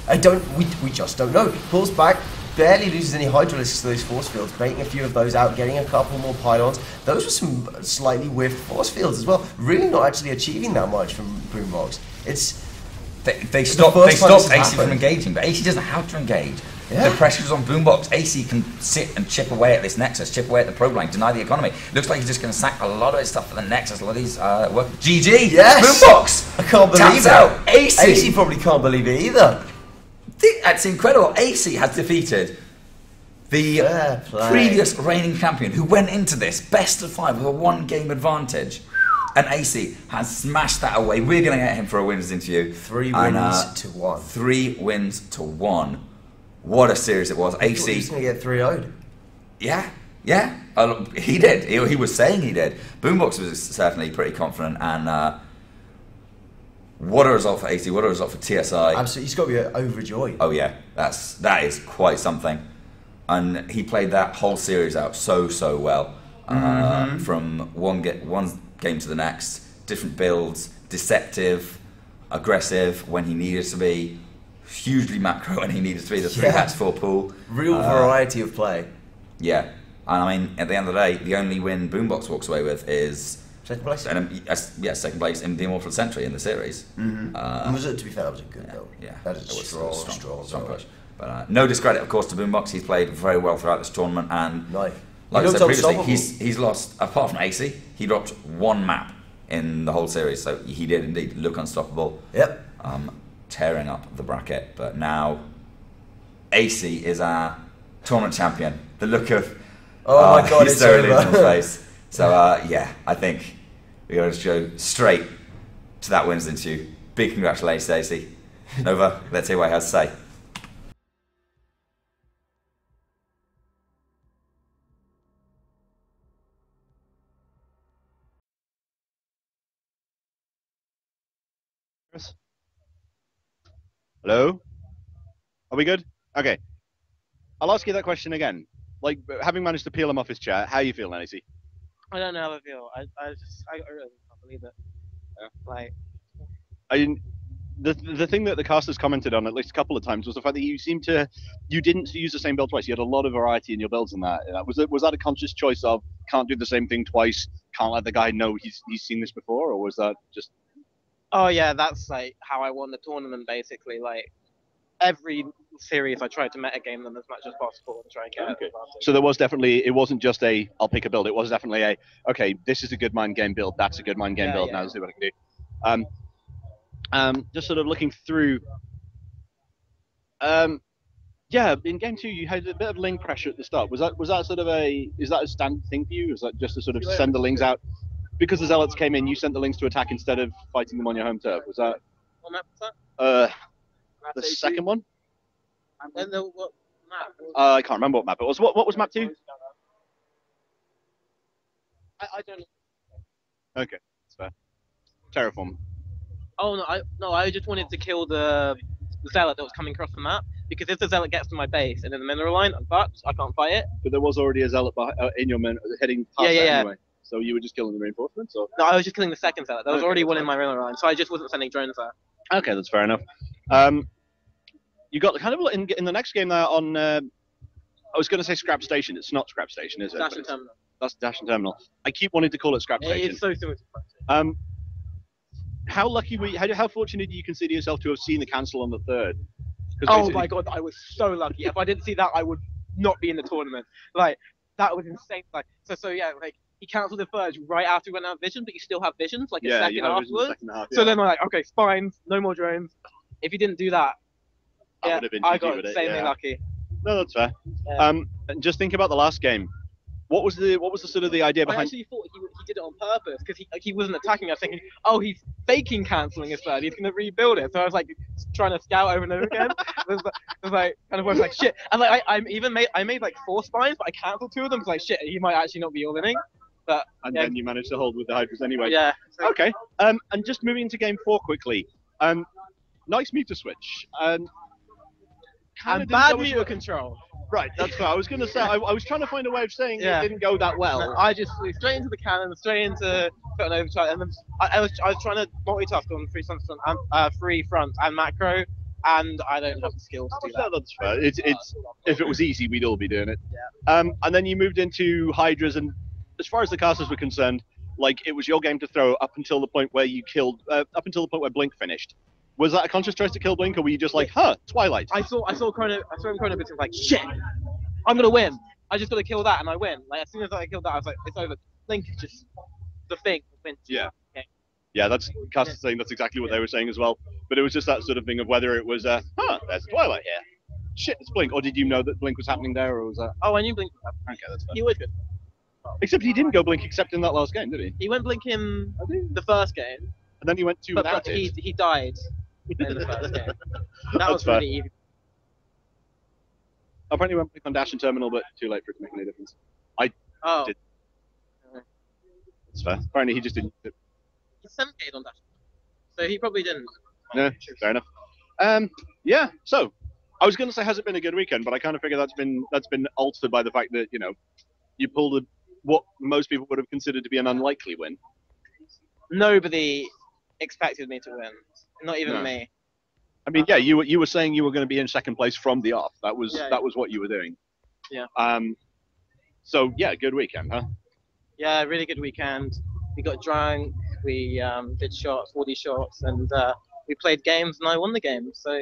We just don't know. Pulls back, barely loses any Hydralisks to those force fields, baiting a few of those out, getting a couple more pylons. Those were some slightly whiffed force fields as well. Really not actually achieving that much from Boombox. They stopped Aicy from engaging, but Aicy doesn't have to engage. Yeah. The pressure's on Boombox. Aicy can sit and chip away at this Nexus, chip away at the probe line, deny the economy. Looks like he's just going to sack a lot of his stuff for the Nexus. A lot of these work. GG! Yes! Boombox! I can't believe it! Out. Aicy probably can't believe it either. That's incredible. Aicy has defeated the previous reigning champion who went into this best of 5 with a 1-game advantage. And Aicy has smashed that away. We're going to get him for a winners interview. 3 wins to 1. 3 wins to 1. What a series it was. Aicy. He's going to get 3-0'd. Yeah. Yeah, he did. He was saying he did. Boombox was certainly pretty confident, and what a result for Aicy, what a result for TSI. Absolutely, he's got to be overjoyed. Oh yeah, that is quite something. And he played that whole series out so well. From one game to the next, different builds, deceptive, aggressive when he needed to be, hugely macro when he needed to be, the 3 hats 4 pool. Real variety of play. Yeah, and I mean, at the end of the day, the only win Boombox walks away with is second place. Second place in the Immortal Century in the series. And was it, to be fair, that was a good build. Yeah, that is strong push. But no discredit, of course, to Boombox. He's played very well throughout this tournament, and nice. Like I said previously, he's lost, apart from Aicy, he dropped 1 map in the whole series, so he did indeed look unstoppable. Yep. Tearing up the bracket, but now Aicy is our tournament champion. The look of my god, his relief on his face. So yeah, I think we got to go straight to that wins into big congratulations, Aicy. Nova, let's hear what he has to say. Hello? Are we good? Okay. I'll ask you that question again. Like, having managed to peel him off his chair, how are you feeling, Aicy? I don't know how I feel. I really can't believe it. Like, the thing that the casters commented on at least a couple of times was the fact that you didn't use the same build twice. You had a lot of variety in your builds in that. Was that a conscious choice of can't do the same thing twice, can't let the guy know he's seen this before, or was that just? Oh yeah, that's like how I won the tournament basically. Like every series, I tried to metagame them as much as possible and try and get an advantage. So there was definitely, it wasn't just a I'll pick a build. It was definitely a okay, this is a good mind game build. That's a good mind game build. Now let's see what I can do. Just sort of looking through. Yeah, in game 2 you had a bit of ling pressure at the start. Was that sort of is that a standard thing for you? Is that just to sort of send the lings out? Because the zealots came in, you sent the lings to attack instead of fighting them on your home turf. Was that? What map was that? The second one? And then what map? I can't remember what map it was. What was map 2? I don't know. Okay, that's fair. Terraform. Oh no, I just wanted to kill the zealot that was coming across the map, because if the zealot gets to my base and in the mineral line, I'm fucked. I can't fight it. But there was already a zealot in your heading past anyway. So you were just killing the reinforcements, or? No, I was just killing the second zealot. There was already one in my mineral line, so I just wasn't sending drones there. Okay, that's fair enough. You got kind of in the next game there on. I was going to say Scrap Station. It's not Scrap Station, is it? Dash and Terminal. That's Dash and Terminal. I keep wanting to call it Scrap Station. It's so similar to Scrap Station. How lucky were you? How fortunate do you consider yourself to have seen the cancel on the 3rd? Oh my god, I was so lucky. If I didn't see that, I would not be in the tournament. Like that was insane. Like so yeah, like he cancelled the Verge right after he went out of vision, but you still have visions like a second afterwards. So then I'm like, okay, spines, no more drones. If he didn't do that, yeah, I got insanely lucky. No, that's fair. Yeah. And just think about the last game. What was the sort of the idea behind? I actually thought he did it on purpose because he wasn't attacking. I was thinking, oh, he's faking cancelling his third. He's gonna rebuild it. So I was like trying to scout over and over again. it was like kind of was like shit. And like I made like 4 spines, but I cancelled 2 of them because like shit, he might actually not be all inning. But then you managed to hold with the Hydras anyway. Yeah. Okay. And just moving into game 4 quickly. Nice meter switch. And bad meter control. Right, that's what I was going to say. I was trying to find a way of saying it didn't go that well. No, I just flew straight into the cannon, straight into put an overcharge, and then I was trying to multitask on 3 fronts and macro, and I don't have the skills to do that. That's fair. It's if it was easy, we'd all be doing it. Yeah. And then you moved into Hydras, and as far as the casters were concerned, like it was your game to throw up until the point where you killed, up until the point where Blink finished. Was that a conscious choice to kill Blink, or were you just like, Twilight? I saw Chrono bits of like, shit, I'm gonna win. I just gotta kill that and I win. Like as soon as I killed that, I was like, it's over. Blink is just the thing. Yeah. Yeah, that's casters saying that's exactly what they were saying as well. But it was just that sort of thing of whether it was, there's a Twilight here. Shit, it's Blink. Or did you know that Blink was happening there, or was that? Oh, I knew Blink was happening. Okay, that's fair. He was good. Except he didn't go Blink except in that last game, did he? He went Blink in the first game. And then he went 2 without but it. He died. In the first game. That was really easy. I apparently went Blink on Dash and Terminal, but too late for it to make any difference. Oh. Did- That's fair. Apparently he just didn't. He's 7K on that. So he probably didn't. No, fair enough. Yeah. So I was going to say hasn't been a good weekend, but I kind of figure that's been altered by the fact that you pulled what most people would have considered to be an unlikely win. Nobody expected me to win. Not even me. I mean, yeah, you were saying you were going to be in second place from the off. That was what you were doing. Yeah. So yeah, good weekend, huh? Yeah, really good weekend. We got drunk. We did shots, 40 shots, and we played games, and I won the game. So.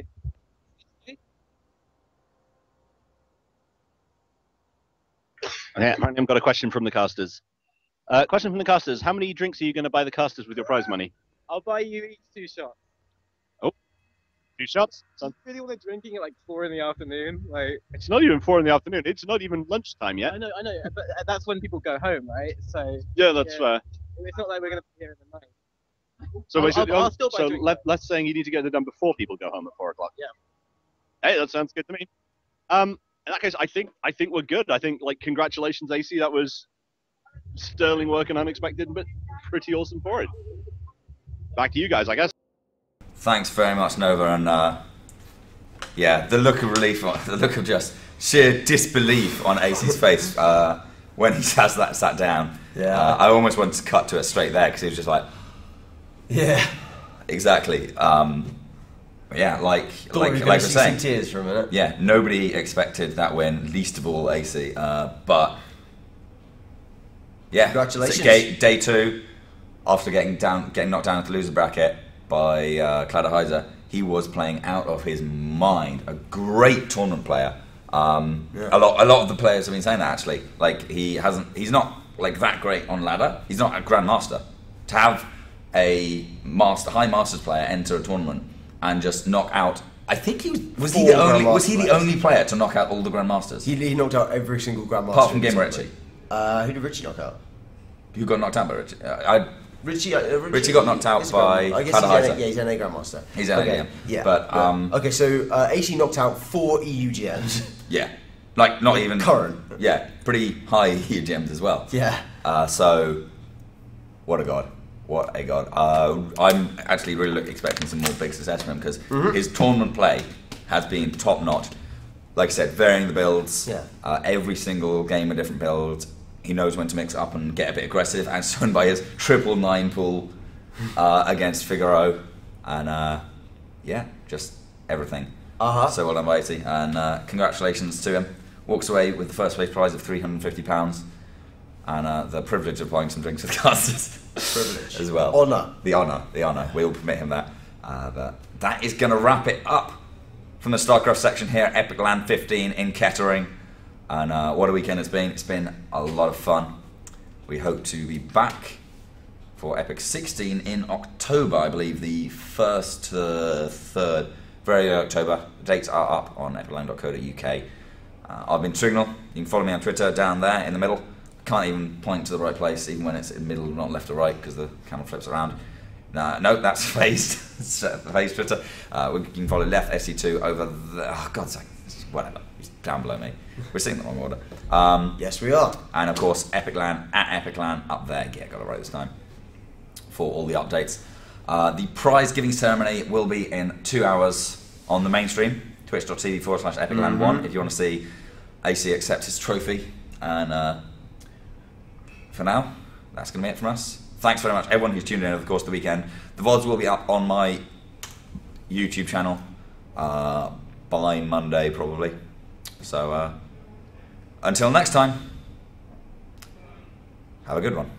Yeah, I've got a question from the casters. Question from the casters: how many drinks are you going to buy the casters with your prize money? I'll buy you each 2 shots. Oh, 2 shots? Do you really want to drinking at like 4 in the afternoon? Like, it's not even 4 in the afternoon. It's not even lunchtime yet. I know, but that's when people go home, right? So. Yeah, that's fair. It's not like we're gonna be here in the night. So basically, I'll still buy drinks. let's saying you need to get it done before people go home at 4 o'clock. Yeah. Hey, that sounds good to me. In that case, I think we're good. I think congratulations, Aicy. That was sterling work and unexpected, but pretty awesome for it. Back to you guys, I guess. Thanks very much, Nova, and yeah, the look of relief, the look of just sheer disbelief on Aicy's face when he has that sat down. Yeah. I almost wanted to cut to it straight there because he was just like, yeah, exactly. Yeah, like we're saying, tears for a minute. Yeah, nobody expected that win, least of all Aicy. But yeah, congratulations. So day 2, after getting knocked down at the loser bracket by Kladderheiser, he was playing out of his mind. A great tournament player. A lot of the players have been saying that actually. Like he's not like that great on ladder. He's not a grandmaster. To have a high masters player enter a tournament and just knock out. I think was he the only player to knock out all the grandmasters? He knocked out every single grandmaster. Apart from Gamer Richie. Who did Richie knock out? Who got knocked out by Richie? Richie got knocked out by Kladderheiser. He's NA grandmaster. He's NA, yeah. But okay, so Aicy knocked out 4 EU GMs. Yeah, like not even current. Yeah, pretty high EU GMs as well. Yeah. So, what a god. What a god. I'm actually really expecting some more big success from him because his tournament play has been top notch. Like I said, varying the builds. Yeah. Every single game a different build. He knows when to mix it up and get a bit aggressive, as shown by his 999 pool against Figaro. And yeah, just everything. So well done by Aicy. And congratulations to him. Walks away with the first place prize of £350 and the privilege of buying some drinks with casters. Privilege. As well. The honour. We'll permit him that. But that is going to wrap it up from the StarCraft section here at Epic Land 15 in Kettering. And what a weekend it's been. It's been a lot of fun. We hope to be back for Epic 16 in October, I believe, the 1st to 3rd, very early October. The dates are up on epicland.co.uk. I've been Trignal. You can follow me on Twitter down there in the middle. Can't even point to the right place, even when it's in the middle, not left or right, because the camera flips around. No, that's phased. Phased Twitter. You can follow left SC2 over there. Oh, God's sake. Whatever. It's down below me. We're seeing the wrong order. Yes, we are. And of course, Epicland at Epicland up there. Yeah, got it right this time. For all the updates. The prize giving ceremony will be in 2 hours on the main stream, twitch.tv/Epicland1, if you want to see Aicy accept his trophy. And for now, that's going to be it from us. Thanks very much, everyone who's tuned in over the course of the weekend. The VODs will be up on my YouTube channel by Monday, probably. So, until next time, have a good one.